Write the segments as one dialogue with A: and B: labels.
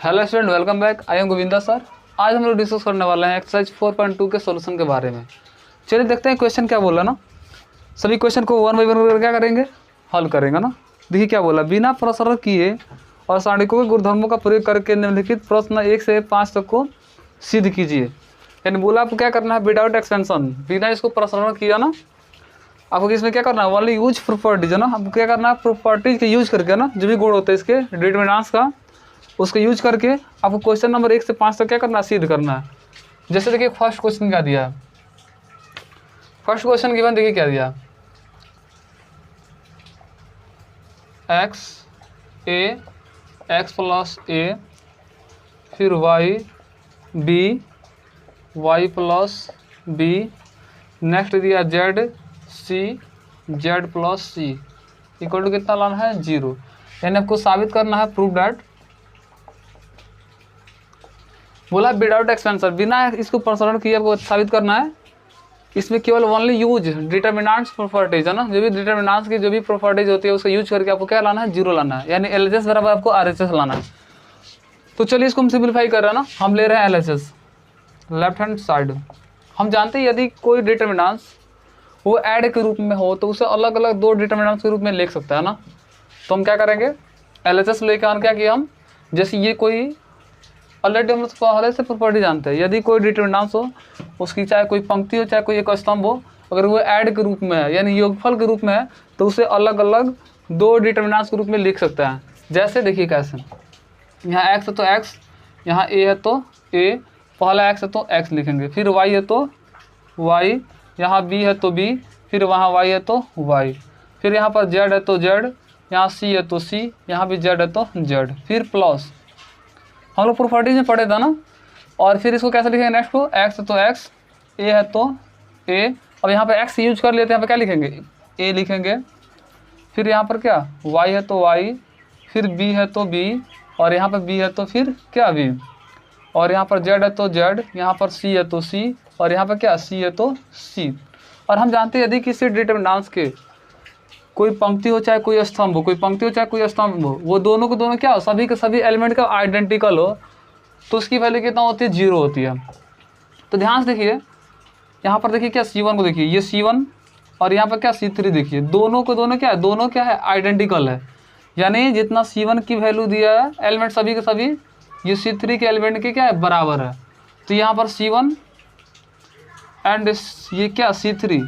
A: Hello student, welcome back. I am Govinda sir. आज हम लोग डिस्कस करने वाले हैं एक्सरसाइज 4.2 के सॉल्यूशन के बारे में। चलिए देखते हैं क्वेश्चन क्या बोला ना। सभी क्वेश्चन को वन बाई वन करके क्या करेंगे, हल करेंगे ना। देखिए क्या बोला, बिना प्रसरण किए और सारणिकों के गुणधर्मों का प्रयोग करके निम्नलिखित प्रश्न 1 से 5 तक को सिद्ध कीजिए। यानी बोला आपको क्या करना है, विदाउट एक्सटेंशन, बिना इसको प्रसरण किया ना आपको इसमें क्या करना है, ओनली यूज प्रॉपर्टीज है ना। आपको क्या करना है, प्रॉपर्टीज के यूज करके ना, जो भी गुण होते हैं इसके डिटरमिनेंट्स का, उसको यूज करके आपको क्वेश्चन नंबर 1 से 5 तक क्या करना है, सिद्ध करना है। जैसे देखिए फर्स्ट क्वेश्चन क्या दिया है, फर्स्ट क्वेश्चन गिवन देखिए क्या दिया, X A X plus A, फिर Y B Y plus B, next दिया Z C Z plus C equal to कितना लाना है, 0। यानी आपको साबित करना है, प्रूव दैट, बोला विदाउट एक्सपेंशन, बिना इसको प्रसरण किए आपको साबित करना है। इसमें केवल ओनली यूज डिटरमिनेंट्स प्रॉपर्टीज है ना, जो भी डिटरमिनेंट्स की जो भी प्रॉपर्टीज होती है उसको यूज करके आपको क्या लाना है, 0 लाना है। यानी LHS बराबर आपको RHS लाना है। तो चलिए इसको हम सिंप्लीफाई कर रहे हैं ना, हम ले रहे हैं LHS लेफ्ट हैंड साइड। हम जानते हैं यदि कोई डिटरमिनेंट्स वो ऐड के रूप में हो तो उसे अलग अलग दो डिटरमिनेंट्स के रूप में लिख सकता है ना। तो हम क्या करेंगे, LHS लेकर आने क्या किया हम, जैसे ये कोई ऑलरेडी हम लोग पहले से प्रॉपर्टी जानते हैं, यदि कोई डिटरमिनेंट्स हो उसकी चाहे कोई पंक्ति हो चाहे कोई एक स्तंभ हो, अगर वो ऐड के रूप में है यानी योगफल के रूप में है तो उसे अलग अलग दो डिटरमिनेंट्स के रूप में लिख सकता है। जैसे देखिए कैसे, यहाँ x है तो x, यहाँ a है तो a, पहला x है तो x लिखेंगे, फिर y है तो y, यहाँ b है तो b, फिर वहाँ y है तो y, फिर यहाँ पर z है तो z, यहाँ c है तो c, यहाँ भी z है तो z, फिर प्लस हम लोग प्रॉपर्टीज में पढ़े था ना। और फिर इसको कैसे लिखेंगे, नेक्स्ट को x है तो x, a है तो a, अब यहाँ पे x यूज कर लेते हैं, यहाँ पे क्या लिखेंगे, a लिखेंगे, फिर यहाँ पर क्या y है तो y, फिर b है तो b, और यहाँ पर b है तो फिर क्या b, और यहाँ पर z है तो z, यहाँ पर c है तो c, और यहाँ पर क्या c है तो c। और हम जानते हैं यदि किसी डिटरमिनेंट्स के कोई पंक्ति हो चाहे कोई स्तंभ हो, कोई पंक्ति हो चाहे कोई स्तंभ हो, वो दोनों को दोनों क्या हो, सभी के सभी एलिमेंट का आइडेंटिकल हो, तो उसकी वैल्यू कितना होती है, 0 होती है। तो ध्यान से देखिए, यहाँ पर देखिए क्या C1 को देखिए, ये C1 और यहाँ पर क्या C3 देखिए, दोनों को दोनों क्या है, दोनों क्या है, आइडेंटिकल है। यानी जितना C1 की वैल्यू दिया है एलिमेंट सभी के सभी, ये C3 के एलिमेंट के क्या है, बराबर है। तो यहाँ पर C1 एंड ये क्या C3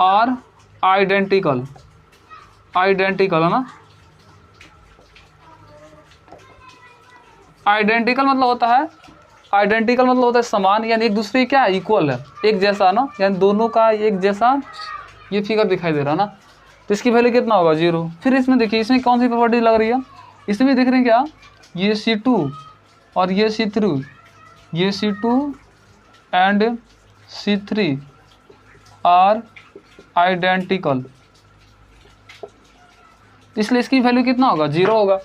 A: आर आइडेंटिकल, आइडेंटिकल है ना। आइडेंटिकल मतलब होता है, आइडेंटिकल मतलब होता है समान, यानी एक दूसरे क्या है, इक्वल है, एक जैसा ना, यानी दोनों का एक जैसा ये फिगर दिखाई दे रहा है ना। तो इसकी वैल्यू कितना होगा, 0। फिर इसमें देखिए, इसमें कौन सी प्रॉपर्टी लग रही है, इसमें देख रहे हैं क्या, ये C2 और ये C3, ये C2 and C3 are identical, इसलिए इसकी वैल्यू कितना होगा, 0 होगा।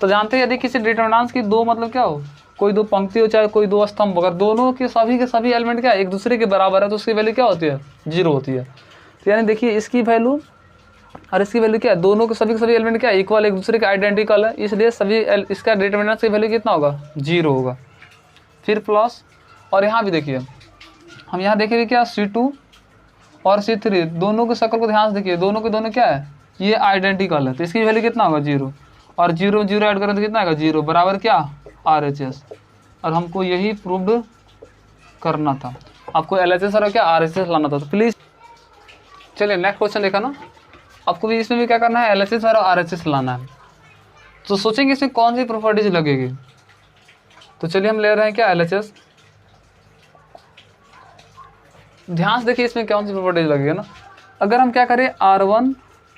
A: तो जानते हैं यदि किसी डिटरमिनेंट्स की दो मतलब क्या हो, कोई दो पंक्ति हो चाहे कोई दो स्तंभ, अगर दोनों के सभी एलिमेंट क्या एक दूसरे के बराबर है तो उसकी वैल्यू क्या होती है, 0 होती है। तो यानी देखिए इसकी वैल्यू और इसकी वैल्यू क्या है, दोनों के सभी एलिमेंट क्या इक्वल, एक दूसरे के आइडेंटिकल है, इसलिए सभी इसका डिटरमिनेंट्स की वैल्यू कितना होगा, 0 होगा। फिर प्लस, और यहाँ भी देखिए, हम यहाँ देखेंगे क्या, C2 और C3 दोनों के शक्ल को ध्यान से देखिए, दोनों के दोनों क्या है, ये आइडेंटिकल है, तो इसकी वैल्यू कितना होगा, 0, और 0 0 ऐड करें तो कितना आएगा, 0 बराबर क्या, RHS। और हमको यही प्रूव्ड करना था, आपको LHS और क्या RHS लाना था। तो प्लीज़ चलिए नेक्स्ट क्वेश्चन देखा ना, आपको भी इसमें भी क्या करना है, LHS और RHS लाना है। तो सोचेंगे इसमें कौन सी प्रॉपर्टीज लगेगी। तो चलिए हम ले रहे हैं क्या, LHS। ध्यान से देखिए इसमें कौन सी प्रॉपर्टीज लगेगी ना। अगर हम क्या करें, R1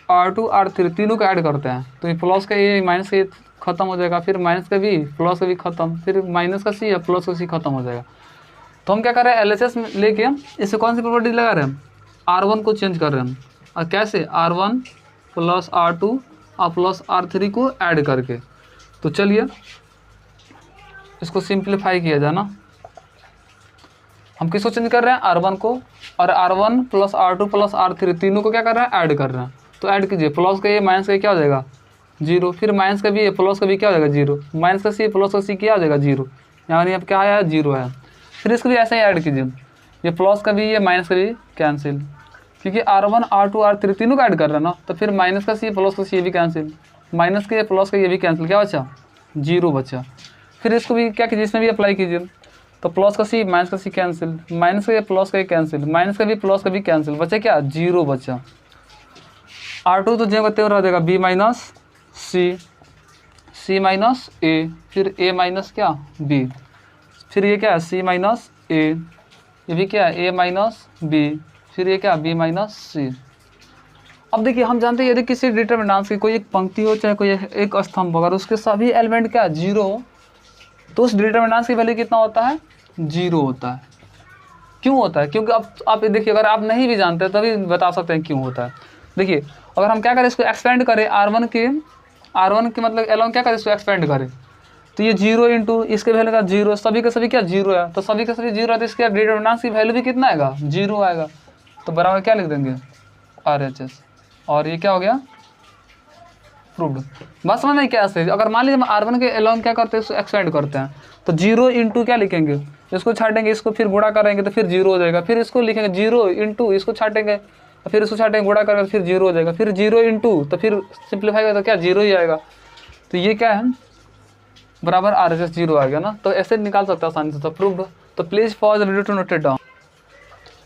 A: R2 R3 तीनों को ऐड करते हैं तो ये प्लस का ये माइनस का ये खत्म हो जाएगा, फिर माइनस का भी प्लस का भी खत्म, फिर माइनस का C या प्लस का C खत्म हो जाएगा। तो हम क्या कर रहे हैं, LHS लेके इससे कौन सी प्रॉपर्टीज लगा रहे हैं, R1 को चेंज कर रहे हैं, और कैसे, R1 प्लस R2 और प्लस R3 को ऐड करके। तो चलिए इसको सिंप्लीफाई किया जाए ना, हम किसको चेंज कर रहे हैं, R1 को, और R1 plus R2 plus R3 तीनों को क्या कर रहे हैं, ऐड कर रहे हैं। तो ऐड कीजिए, प्लस का ये माइनस का क्या हो जाएगा, जीरो, फिर माइनस का भी प्लस का भी क्या हो जाएगा जीरो, माइनस का सी प्लस का सी क्या हो जाएगा जीरो, यहाँ पर क्या आया जीरो आया। फिर इसको भी ऐसे ही ऐड कीजिए, ये प्लस का भी ये माइनस का भी कैंसिल, क्योंकि R1 R2 R3 तीनों का ऐड कर रहा है ना, तो फिर माइनस का सी प्लस का सी ये भी कैंसिल, माइनस के प्लस का ये भी कैंसिल, क्या बचा जीरो बचा। फिर इसको भी क्या कीजिए, इसमें भी अप्लाई कीजिए, तो प्लस का सी माइनस का सी कैंसिल, माइनस का ये प्लस का ये कैंसिल, माइनस का भी प्लस का भी कैंसिल, बचा क्या जीरो बचा। R2 तो जो करते रह जाएगा b माइनस सी, सी माइनस ए, फिर a माइनस क्या b, फिर ये क्या है c माइनस ए, ये भी क्या है a माइनस b, फिर ये क्या b माइनस सी। अब देखिए हम जानते हैं यदि किसी डिटरमिनेंट की कोई एक पंक्ति हो चाहे कोई एक स्तंभ, अगर उसके सभी एलिमेंट क्या जीरो हो तो उस डिटरमिनेंट की वैल्यू कितना होता है जीरो होता है। क्यों होता है, क्योंकि अब आप देखिए अगर आप नहीं भी जानते तभी बता सकते हैं क्यों होता है। देखिए अगर हम क्या करें, इसको एक्सपेंड करें R1 के मतलब एलोंग क्या करें, इसको एक्सपेंड करें तो ये जीरो इंटू इसके वैल्यू का जीरो, सभी के सभी क्या जीरो है, तो सभी के सभी जीरो है तो इसके डिटरमिनेंट की वैल्यू भी कितना आएगा जीरो आएगा, तो बराबर क्या लिख देंगे RHS, और ये क्या हो गया प्रूव्ड। बस समझ में क्या है, अगर मान लीजिए हम R1 के एलोंग क्या करते हैं, इसको एक्सपेंड करते हैं तो जीरो इंटू क्या लिखेंगे, इसको छाटेंगे, इसको फिर गुणा करेंगे तो फिर जीरो हो जाएगा, फिर इसको लिखेंगे जीरो इंटू इसको छाटेंगे तो फिर इसको छाटेंगे गुणा करेंगे फिर जीरो हो जाएगा, फिर जीरो इंटू तो फिर सिंप्लीफाई करें तो क्या जीरो ही आएगा, तो ये क्या है बराबर RHS जीरो आ गया ना। तो ऐसे निकाल सकता है आसानी से, तो प्रूव्ड। तो please pause video to note it down.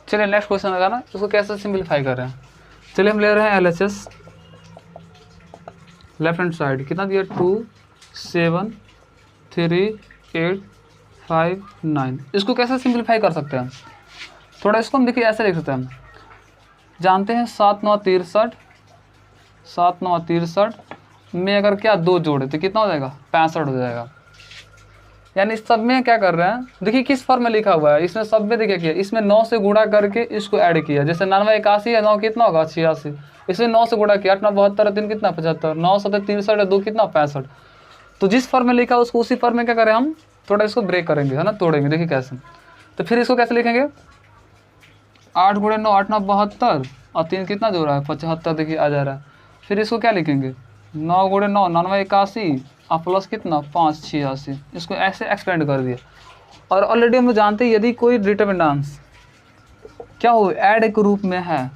A: चलिए नेक्स्ट क्वेश्चन लगा ना, इसको कैसे सिंप्लीफाई कर रहे हैं। चलिए हम ले रहे हैं LHS लेफ्ट हैंड साइड, कितना दिया 2 7 3 8 5 9। इसको कैसे सिंप्लीफाई कर सकते हैं, थोड़ा इसको हम देखिए ऐसे लिख सकते हैं, जानते हैं 7 9 63, 7 9 63 में अगर क्या दो जोड़े तो कितना हो जाएगा 65 हो जाएगा। यानी इस सब में क्या कर रहे हैं, देखिए किस फॉर्म में लिखा हुआ है, इसमें सब में देखिए किया, इसमें 9 से गुणा करके इसको ऐड किया, जैसे 99 81 है 9 कितना होगा 86, इसमें 9 से गुणा किया 8 9 72 3 कितना 75, 9 7 63 2 कितना 65। तो जिस फॉर्म में लिखा उसको उसी फॉर्म में क्या करें हम थोड़ा इसको ब्रेक करेंगे है ना, तोड़ेंगे, देखिए कैसे। तो फिर इसको कैसे लिखेंगे 8 गुणे 9 8 9 72 और 3 कितना जोड़ रहा है 75, देखिए आ जा रहा है। फिर इसको क्या लिखेंगे 9 गुणे 9 99 81 और प्लस कितना 5 86, इसको ऐसे एक्सपेंड कर दिया। और ऑलरेडी हम लोग जानते हैं यदि कोई डिटरमिनेंट्स क्या हो ऐड के रूप में है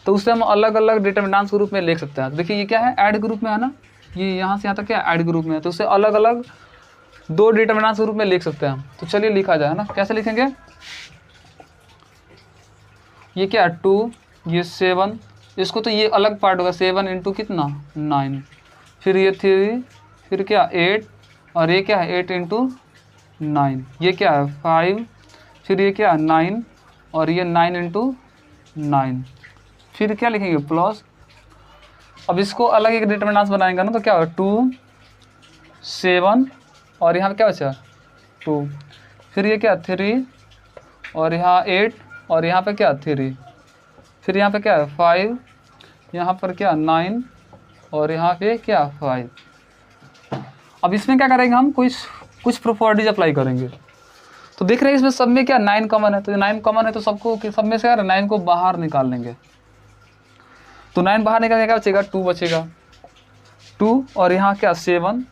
A: तो उससे हम अलग अलग डिटरमिनेंट्स के रूप में लिख सकते हैं। देखिए ये क्या है ऐड के रूप में है ना, ये यहाँ से यहाँ तक क्या ऐड के रूप में है, तो उससे अलग अलग दो डिटरमिनेंट्स के रूप में लिख सकते हैं। तो चलिए लिखा जाए ना, कैसे लिखेंगे, ये क्या 2 ये 7, इसको तो ये अलग पार्ट होगा 7 इंटू कितना 9, फिर ये 3 फिर क्या 8 और ये क्या है 8 इंटू 9, ये क्या है 5, फिर ये क्या 9 और ये 9 इंटू 9, फिर क्या लिखेंगे प्लस। अब इसको अलग एक डिटरमिनेंट्स बनाएंगे ना तो क्या होगा 2 7 और यहाँ पे क्या बचा 2, फिर ये क्या 3 और यहाँ 8 और यहाँ पे क्या 3, फिर यहाँ पे क्या है 5, यहाँ पर क्या 9 और यहाँ पे क्या 5। अब इसमें क्या करेंगे हम कुछ प्रॉपर्टीज अप्लाई करेंगे। तो देख रहे हैं इसमें सब में क्या 9 कॉमन है, तो 9 कॉमन है तो सबको सब में से क्या 9 को बाहर निकाल लेंगे। तो 9 बाहर निकालने क्या बचेगा 2 बचेगा, 2 और यहाँ क्या 7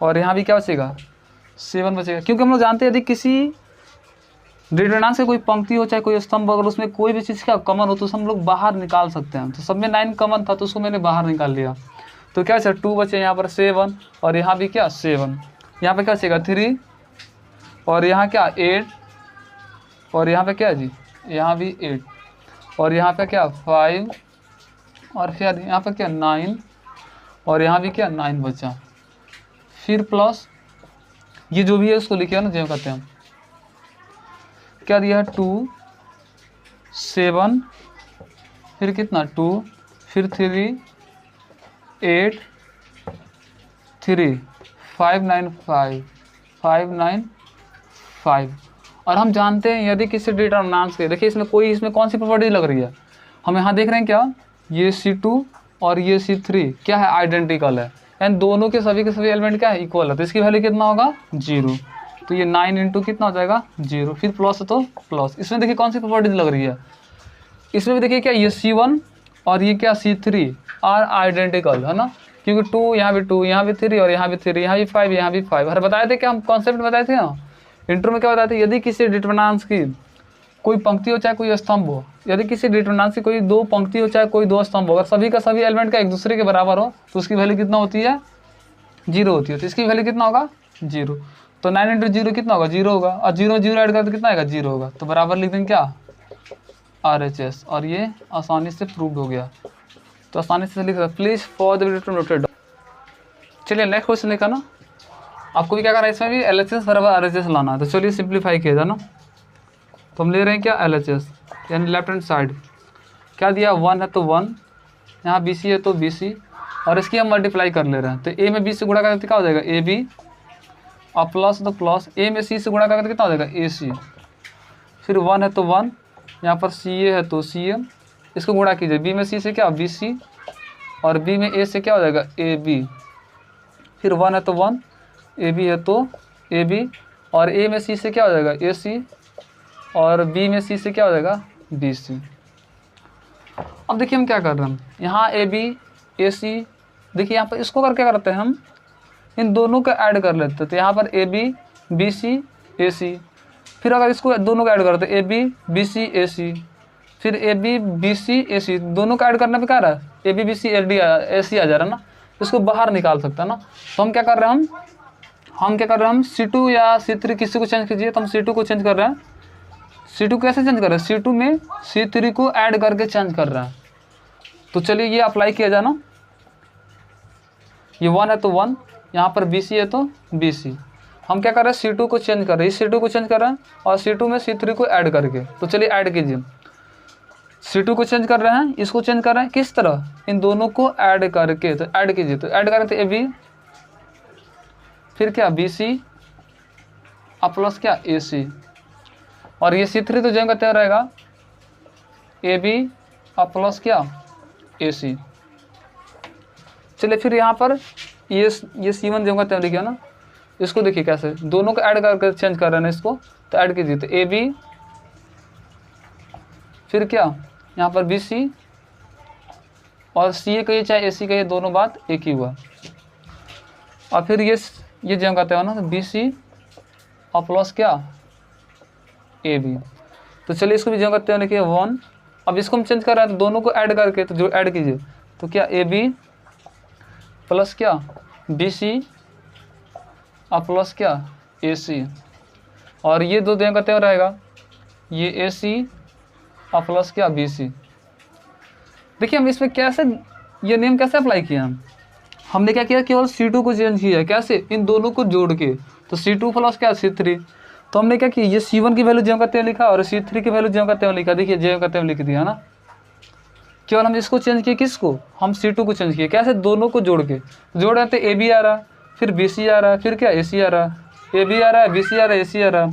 A: और यहाँ भी क्या बचेगा 7 बचेगा। क्योंकि हम लोग जानते हैं यदि किसी डिटरमिनेंट से कोई पंक्ति हो चाहे कोई स्तंभ अगर उसमें कोई भी चीज़ क्या कॉमन हो तो हम लोग बाहर निकाल सकते हैं। तो सब में 9 कॉमन था तो उसको मैंने बाहर निकाल लिया, तो क्या बचा 2 बचे यहाँ पर 7 और यहाँ भी क्या 7, यहाँ पे क्या बचेगा 3 और यहाँ क्या 8 और यहाँ पे क्या जी यहाँ भी 8 और यहाँ पे क्या 5 और फिर यहाँ पे क्या 9 और यहाँ भी क्या 9 बचा। फिर प्लस ये जो भी है उसको लिखिए ना जो कहते हैं क्या दिया है 2 7 फिर कितना 2 फिर 3 8 3 5 9 5 5 9 5। और हम जानते हैं यदि किसी डिटरमिनेंट्स के देखिए इसमें कौन सी प्रॉपर्टी लग रही है, हम यहाँ देख रहे हैं क्या ये C2 और ये C3 क्या है आइडेंटिकल है, एंड दोनों के सभी एलिमेंट क्या है इक्वल है, तो इसकी वैल्यू कितना होगा 0। तो ये 9 इंटू कितना हो जाएगा 0, फिर प्लस है तो प्लस। इसमें देखिए कौन सी प्रॉपर्टीज लग रही है, इसमें भी देखिए क्या ये C1 और ये क्या C3 आर आइडेंटिकल है ना, क्योंकि 2 यहाँ भी 2, यहाँ भी 3 और यहाँ भी 3, यहाँ भी 5, यहाँ भी 5। और बताए थे क्या हम कॉन्सेप्ट बताए थे ना इंट्रो में, क्या बताए थे, यदि किसी डिटरमिनेंट्स की कोई पंक्ति हो चाहे कोई स्तंभ हो, यदि किसी डिटरमिनेंट्स की कोई 2 पंक्ति हो चाहे कोई 2 स्तंभ हो, अगर सभी का सभी एलिमेंट का एक दूसरे के बराबर हो तो उसकी वैल्यू कितना होती है, 0 होती है। तो इसकी वैल्यू कितना होगा, 0। तो 9 × 0 कितना होगा, 0 होगा, और 0 0 ऐड कर तो कितना आएगा, 0 होगा। तो बराबर लिख देंगे क्या, RHS। और ये आसानी से प्रूव हो गया, तो आसानी से लिख सकते, प्लीज फॉर द नोटेड। चलिए नेक्स्ट क्वेश्चन देखा ना, आपको भी क्या करना है, इसमें भी LHS बराबर RHS लाना है। तो चलिए सिंप्लीफाई किया जाए ना, तो हम ले रहे हैं क्या, LHS यानी लेफ्ट हैंड साइड। क्या दिया, 1 है तो 1, यहाँ BC है तो BC, और इसकी हम मल्टीप्लाई कर ले रहे हैं। तो A में B से गुणा करके क्या हो जाएगा, AB, और प्लस तो प्लस, A में C से गुणा करके कितना हो जाएगा, AC। फिर 1 है तो 1, यहाँ पर CA है तो CA, इसको गुणा कीजिए, B में C से क्या, BC, और B में A से क्या हो जाएगा, AB। फिर 1 है तो 1, AB है तो AB, और A में C से क्या हो जाएगा, AC, और B में C से क्या हो जाएगा, BC। अब देखिए हम क्या कर रहे हैं, यहाँ AB AC, देखिए यहाँ पर इसको करके करते हैं हम, इन दोनों का ऐड कर लेते हैं। तो यहाँ पर AB BC AC, फिर अगर इसको दोनों का ऐड करते हैं AB BC AC, फिर AB BC AC, दोनों का ऐड करने पे क्या रहा है, AB BC AC आ जा रहा है ना, इसको बाहर निकाल सकता है ना। तो हम क्या कर रहे हैं, हम क्या कर रहे हैं, हम C2 या C3 किसी को चेंज कीजिए। तो हम C2 को चेंज कर रहे हैं। C2 कैसे चेंज कर रहे हैं, C2 में C3 को ऐड करके चेंज कर रहा है। तो चलिए ये अप्लाई किया जाए ना, ये 1 है तो 1, यहाँ पर BC है तो BC, हम क्या कर रहे हैं, C2 को चेंज कर रहे हैं, C2 को चेंज कर रहे हैं, और C2 में C3 को ऐड करके। तो चलिए ऐड कीजिए, C2 को चेंज कर रहे हैं, इसको चेंज कर रहे हैं, किस तरह, इन दोनों को ऐड करके। तो ऐड कीजिए, तो ऐड करें तो AB, फिर क्या BC, और प्लस क्या AC, और ये C3 तो जो का त्यों रहेगा, AB और प्लस क्या AC। चलिए फिर यहाँ पर ये C1 जो का त्यों लिखिए ना, इसको देखिए कैसे दोनों को ऐड करके चेंज कर रहे हैं इसको। तो ऐड कीजिए, तो AB, फिर क्या यहाँ पर BC, और CA कहिए चाहे AC कहिए, दोनों बात एक ही हुआ। और फिर ये जो कहते हैं ना, तो BC और प्लस क्या AB। तो चलिए इसको भी जो करते हैं लिखिए 1। अब इसको हम चेंज कर रहे हैं, तो दोनों को ऐड करके, तो जो ऐड कीजिए, तो क्या AB प्लस क्या BC और प्लस क्या AC, और ये दो जो करते रहेगा, ये AC और प्लस क्या BC। देखिए हम इसमें कैसे ये नेम कैसे अप्लाई किया, हमने क्या किया, केवल C2 को चेंज किया, कैसे, इन दोनों को जोड़ के। तो C2 प्लस क्या C3, तो हमने क्या किया, ये C1 की वैल्यू जो करते हैं लिखा, और C3 की वैल्यू जो करते हैं लिखा। देखिए जो करते हैं लिख दिया ना, केवल हम इसको चेंज किए, किसको, हम C2 को चेंज किए, कैसे, दोनों को जोड़ के। जोड़ रहे थे AB आ रहा, फिर BC आ रहा, फिर क्या AC आ रहा, AB आ रहा है, BC आ रहा है, AC आ रहा।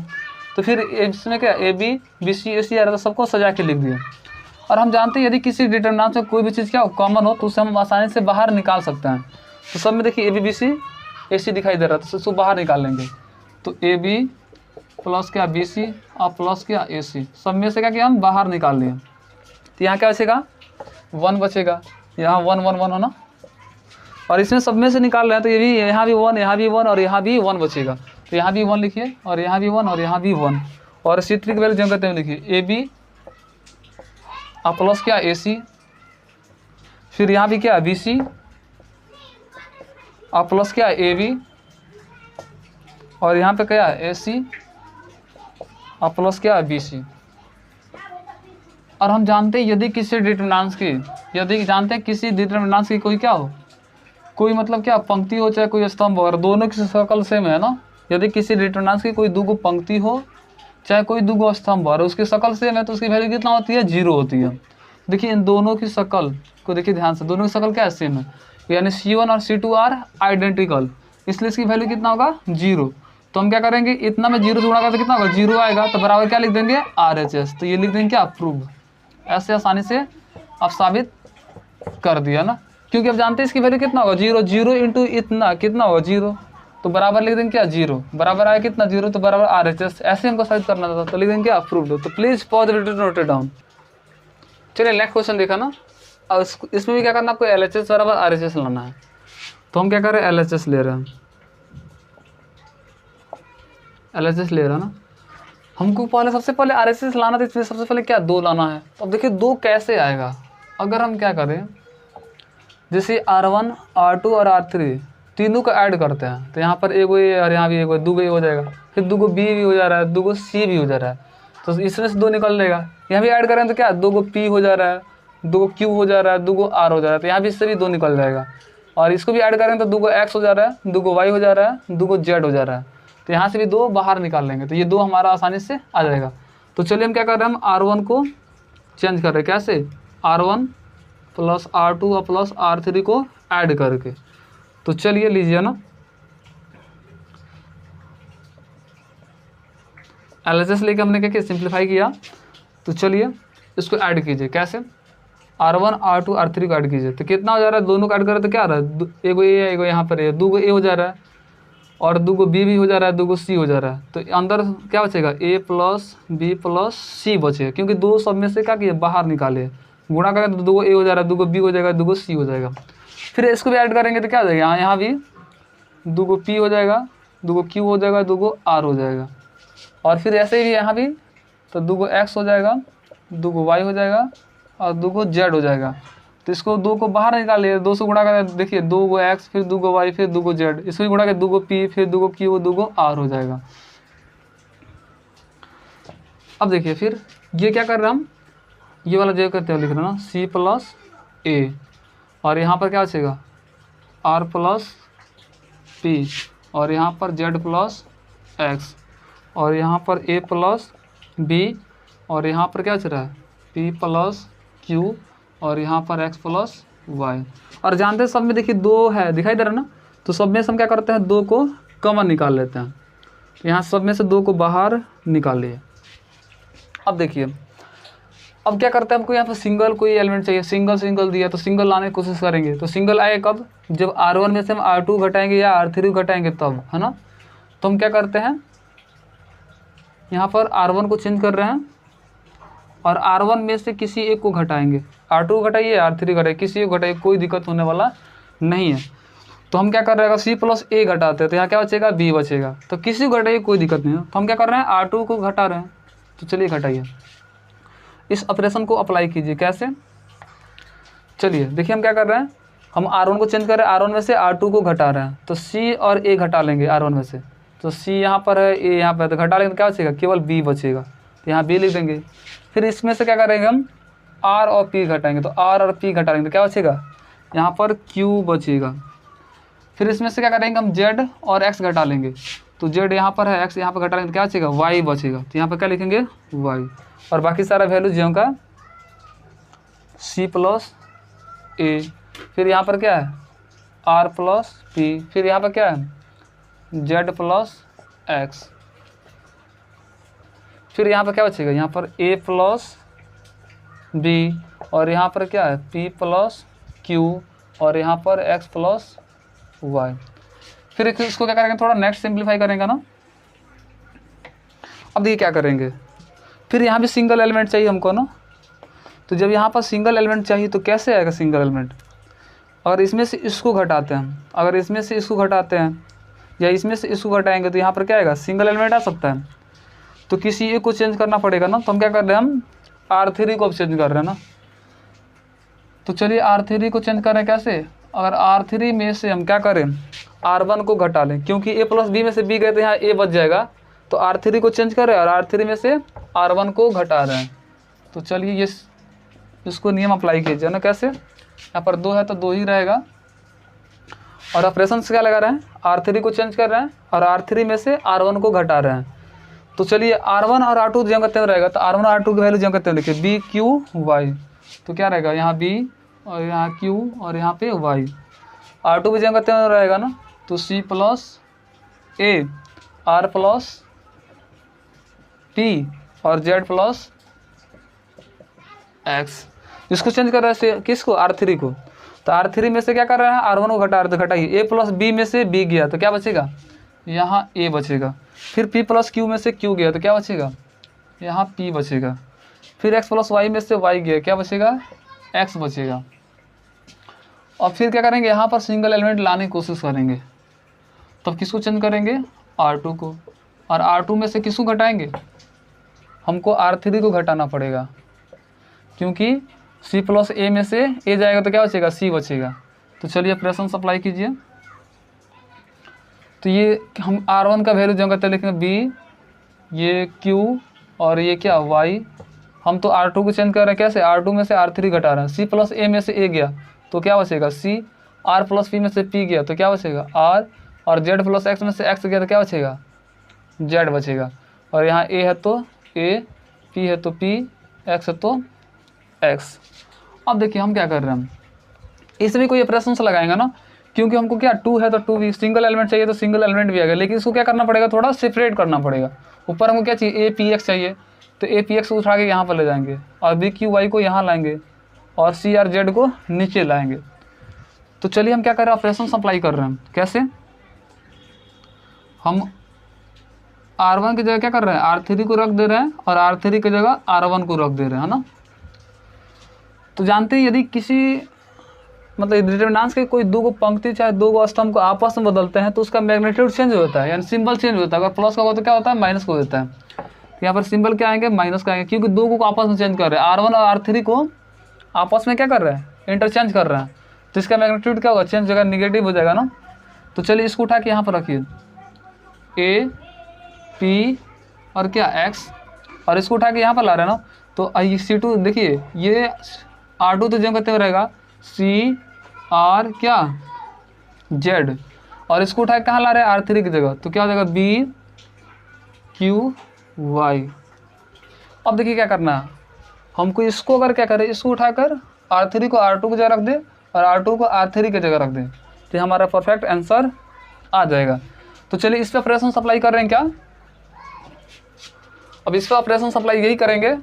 A: तो फिर इसमें क्या AB BC AC आ रहा, तो सबको सजा के लिख दिया। और हम जानते हैं यदि किसी डिटरमिनेंट से कोई भी चीज़ क्या कॉमन हो तो उसे हम आसानी से बाहर निकाल सकते हैं। तो सब में देखिए AB BC AC दिखाई दे रहा था, तो उसको बाहर निकाल लेंगे। तो AB प्लस क्या BC और प्लस क्या AC, सब में से क्या कि हम बाहर निकाल लिए। तो यहाँ क्या बचेगा, 1 बचेगा, यहाँ 1 1 1 है ना, और इसमें सब में से निकाल रहे हैं, तो ये भी, यहाँ भी 1, यहाँ भी 1, और यहाँ भी 1 बचेगा। तो यहाँ भी 1 लिखिए, और यहाँ भी 1, और यहाँ भी 1, और C3 की वैल्यू जो करते हैं लिखिए AB और प्लस क्या AC, फिर यहाँ भी क्या BC और प्लस क्या AB, और यहाँ पे क्या AC और प्लस क्या BC। और हम जानते हैं यदि किसी डिटरमिनेंट्स की, यदि जानते हैं किसी डिटरमिनेंट्स की कोई क्या हो, कोई मतलब क्या पंक्ति हो चाहे कोई स्तंभ हो, और दोनों की शकल सेम है ना, यदि किसी डिटरमिनेंट्स की कोई 2 पंक्ति हो चाहे कोई 2 स्तंभ हो और उसकी शकल सेम है, तो उसकी वैल्यू कितना होती है, 0 होती है। देखिए इन दोनों की शकल को देखिए ध्यान से, दोनों की शकल क्या है, सेम है, यानी C1 और C2 आर आइडेंटिकल, इसलिए इसकी वैल्यू कितना होगा, 0। तो हम क्या करेंगे, इतना में 0 से गुणा करते कितना होगा, 0 आएगा, तो बराबर क्या लिख देंगे, RHS। तो ये लिख देंगे क्या, प्रूव। ऐसे आसानी से आप साबित कर दिया ना, क्योंकि अब जानते हैं इसकी वैल्यू कितना होगा, 0, 0 इंटू इतना कितना होगा, 0, तो बराबर लिख देंगे क्या, 0, बराबर आया कितना, 0, तो बराबर RHS। ऐसे हमको साबित करना था, तो लिख देंगे क्या, अप्रूव्ड। तो प्लीज पॉज नोट डाउन। चलिए नेक्स्ट क्वेश्चन देखा ना, और इसमें भी क्या करना, आपको LHS बराबर RHS लाना है। तो हम क्या कर रहे हैं, LHS ले रहे हैं, LHS ले रहे हैं ना। हमको पहले सबसे पहले RHS लाना था, इसमें सबसे पहले क्या 2 लाना है। तो अब देखिए 2 कैसे आएगा, अगर हम क्या करें, जैसे R1 R2 और R3 तीनों का ऐड करते हैं, तो यहाँ पर एगो ए और यहाँ भी एगो, 2 हो जाएगा, फिर 2 B भी हो जा रहा है, 2 C भी हो जा रहा है, तो इसमें से 2 निकल लेगा। यहाँ भी ऐड करें तो क्या 2 P हो जा रहा है, 2 Q हो जा रहा है, 2 R हो जा रहा है, तो यहाँ भी इससे भी 2 निकल जाएगा। और इसको भी ऐड करें तो 2 X हो जा रहा है, 2 Y हो जा रहा है, 2 Z हो जा रहा है, तो यहाँ से भी 2 बाहर निकाल लेंगे, तो ये 2 हमारा आसानी से आ जाएगा। तो चलिए हम क्या कर रहे हैं, हम R1 को चेंज कर रहे हैं, कैसे, R1 प्लस R2 और प्लस R3 को ऐड करके। तो चलिए लीजिए ना, LHS लेके हमने क्या किया, सिंप्लीफाई किया। तो चलिए इसको ऐड कीजिए, कैसे, R1 R2 R3 को ऐड कीजिए, तो कितना हो जा रहा है, दोनों को ऐड करें तो क्या आ रहा है, एगो ए है, एगो यहाँ पर ए, 2 A हो जा रहा है, और 2 B भी हो जा रहा है, 2 C हो जा रहा है, तो अंदर क्या बचेगा, A plus B plus C बचेगा, क्योंकि 2 सब में से क्या किए, बाहर निकाले, गुणा करें तो 2 A हो जा रहा है, 2 B हो जाएगा, 2 C हो जाएगा। फिर इसको भी ऐड करेंगे तो क्या हो जाएगा, यहाँ भी 2 P हो जाएगा, 2 Q हो जाएगा, 2 R हो जाएगा, और फिर ऐसे ही यहाँ भी तो 2 X हो जाएगा, 2 Y हो जाएगा, और 2 Z हो जाएगा। तो इसको 2 को बाहर निकालिए, 2 से गुणा करें, देखिए 2 X फिर 2 Y फिर 2 Z, इसको भी गुणा करें 2 P फिर 2 Q 2 R हो जाएगा। अब देखिए फिर ये क्या कर रहे हैं हम, ये वाला जो करते हैं लिख रहे हैं ना, C प्लस A, और यहाँ पर क्या बचेगा R प्लस P, और यहाँ पर Z प्लस X, और यहाँ पर A प्लस B, और यहाँ पर क्या बच रहा है P प्लस Q, और यहाँ पर X प्लस Y। और जानते हैं सब में देखिए 2 है, दिखाई दे रहा है ना, तो सब में से हम क्या करते हैं 2 को कॉमन निकाल लेते हैं, यहाँ सब में से 2 को बाहर निकालिए। अब देखिए अब क्या करते हैं, हमको यहाँ पर सिंगल कोई एलिमेंट चाहिए, सिंगल दिया तो सिंगल लाने की कोशिश करेंगे, तो सिंगल आए कब, जब R1 में से हम R2 घटाएंगे या R3 घटाएंगे तब, है ना। तो हम क्या करते हैं, यहाँ पर R1 को चेंज कर रहे हैं, और R1 में से किसी एक को घटाएंगे, R2 घटाइए R3 घटाइए, किसी एक घटाइए, कोई दिक्कत होने वाला नहीं है। तो हम क्या कर रहे हैं, C प्लस A घटाते हैं तो यहाँ क्या बचेगा, B बचेगा, तो किसी को घटाइए कोई दिक्कत नहीं है। तो हम क्या कर रहे हैं, R2 को घटा रहे हैं, तो चलिए घटाइए, इस ऑपरेशन को अप्लाई कीजिए, कैसे, चलिए देखिए हम क्या कर रहे हैं, हम R1 को चेंज कर रहे हैं, R1 में से R2 को घटा रहे हैं, तो C और A घटा लेंगे R1 में से, तो C यहाँ पर है, A यहाँ पर है, तो घटा लेंगे तो क्या बचेगा, केवल B बचेगा, तो यहाँ B लिख देंगे। फिर इसमें से क्या करेंगे हम, R और P घटाएंगे, तो R और P घटा लेंगे तो क्या बचेगा, यहाँ पर Q बचेगा। फिर इसमें से क्या करेंगे हम, Z और X घटा लेंगे, तो Z यहाँ पर है, X यहाँ पर घटा लेंगे तो क्या बचेगा, Y बचेगा, तो यहाँ पर क्या लिखेंगे Y, और बाकी सारा वैल्यू जो का C प्लस A, फिर यहाँ पर क्या है R प्लस P, फिर यहाँ पर क्या है Z प्लस X, फिर यहाँ पर क्या बचेगा, यहाँ पर A प्लस B, और यहाँ पर क्या है P प्लस Q, और यहाँ पर X प्लस Y। फिर इसको क्या करेंगे, थोड़ा नेक्स्ट सिंप्लीफाई करेंगे ना। अब देखिए क्या करेंगे, फिर यहाँ भी सिंगल एलिमेंट चाहिए हमको ना, तो जब यहाँ पर सिंगल एलिमेंट चाहिए तो कैसे आएगा सिंगल एलिमेंट, अगर इसमें से इसको घटाते हैं, अगर इसमें से इसको घटाते हैं या इसमें से इसको घटाएंगे तो यहाँ पर क्या आएगा, सिंगल एलिमेंट आ सकता है। तो किसी एक को चेंज करना पड़ेगा ना, तो हम क्या कर रहे हैं, हम R3 को अब चेंज कर रहे हैं ना। तो चलिए R3 को चेंज करें, कैसे, अगर R3 में से हम क्या करें, R1 को घटा लें, क्योंकि A प्लस B में से B गए तो यहाँ A बच जाएगा, तो R3 को चेंज कर रहे हैं और R3 में से R1 को घटा रहे हैं। तो चलिए ये इसको नियम अप्लाई कीजिए ना, कैसे, यहाँ पर 2 है तो 2 ही रहेगा, और ऑपरेशन से क्या लगा रहे हैं, R3 को चेंज कर रहे हैं और R3 में से R1 को घटा रहे हैं। तो चलिए R1 और R2 जम करते हुए रहेगा, तो R1 और R2 की वैल्यू जम करते हुए लिखिए B Q Y, तो क्या रहेगा, यहाँ B और यहाँ Q और यहाँ पे Y। R2 भी जम करते हुए रहेगा ना, तो C plus A R plus P और Z प्लस X। इसको चेंज कर रहे हैं किसको, R3 को, तो R3 में से क्या कर रहे हैं, R1 को घटा रहे, तो घटाइए, A प्लस B में से B गया तो क्या बचेगा, यहाँ A बचेगा। फिर P प्लस Q में से Q गया तो क्या बचेगा, यहाँ P बचेगा। फिर X प्लस Y में से Y गया, क्या बचेगा, X बचेगा। और फिर क्या करेंगे, यहाँ पर सिंगल एलिमेंट लाने की कोशिश करेंगे। तब किसको चेंज करेंगे, R2 को, और R2 में से किसको घटाएंगे, हमको R3 को घटाना पड़ेगा, क्योंकि C प्लस A में से A जाएगा तो क्या बचेगा, C बचेगा। तो चलिए प्रेशर सप्लाई कीजिए। तो ये हम R1 का वैल्यू जगह तक लिखेंगे B, ये Q और ये क्या Y। हम तो R2 को चेंज कर रहे हैं, कैसे, R2 में से R3 घटा रहे हैं। C प्लस A में से A गया तो क्या बचेगा C, R प्लस P में से P गया तो क्या बचेगा R, और Z प्लस X में से X गया तो क्या बचेगा, Z बचेगा। और यहाँ A है तो A, P है तो P, X है तो X। अब देखिए हम क्या कर रहे हैं, इसमें कोई ऑपरेशन से लगाएंगे ना, क्योंकि हमको क्या 2 है तो 2 भी, सिंगल एलिमेंट चाहिए तो सिंगल एलिमेंट भी आएगा, लेकिन इसको क्या करना पड़ेगा, थोड़ा सेपरेट करना पड़ेगा। ऊपर हमको क्या चाहिए, APX चाहिए, तो APX को उठा के यहाँ पर ले जाएंगे, और BQY को यहाँ लाएंगे, और CRZ को नीचे लाएंगे। तो चलिए हम क्या कर रहे हैं, ऑपरेशन सप्लाई कर रहे हैं। कैसे, हम R1 की जगह क्या कर रहे हैं, R3 को रख दे रहे हैं, और R3 की जगह R1 को रख दे रहे हैं, है ना। तो जानते हैं यदि किसी मतलब डिटरमिनेंट्स के कोई दो पंक्ति चाहे दो स्तंभ को आपस में बदलते हैं तो उसका मैग्नीट्यूड चेंज होता है, यानी सिंबल चेंज होता है। अगर प्लस का होगा तो क्या होता है, माइनस को देता है। तो यहाँ पर सिंबल क्या आएंगे, माइनस का आएंगे, क्योंकि दो को आपस में चेंज कर रहे हैं। R1 और R3 को आपस में क्या कर रहे हैं, इंटरचेंज कर रहे हैं, तो इसका मैग्नीट्यूड क्या होगा, चेंज होगा, निगेटिव हो जाएगा ना। तो चलिए इसको उठा के यहाँ पर रखिए, A, P और क्या X, और इसको उठा के यहाँ पर ला रहे हैं ना। तो C2 देखिए, ये R2 तो जम करते हुए रहेगा, C R क्या Z, और इसको उठा के कहाँ ला रहे हैं, R3 की जगह, तो क्या हो जाएगा B Q Y। अब देखिए क्या करना है हमको, इसको अगर क्या करें, इसको उठाकर R3 को R2 की जगह रख दे, और R2 को R3 की जगह रख दे, तो हमारा परफेक्ट आंसर आ जाएगा। तो चलिए इस पर ऑपरेशन सप्लाई कर रहे हैं क्या, अब इस पर ऑपरेशन सप्लाई यही करेंगे।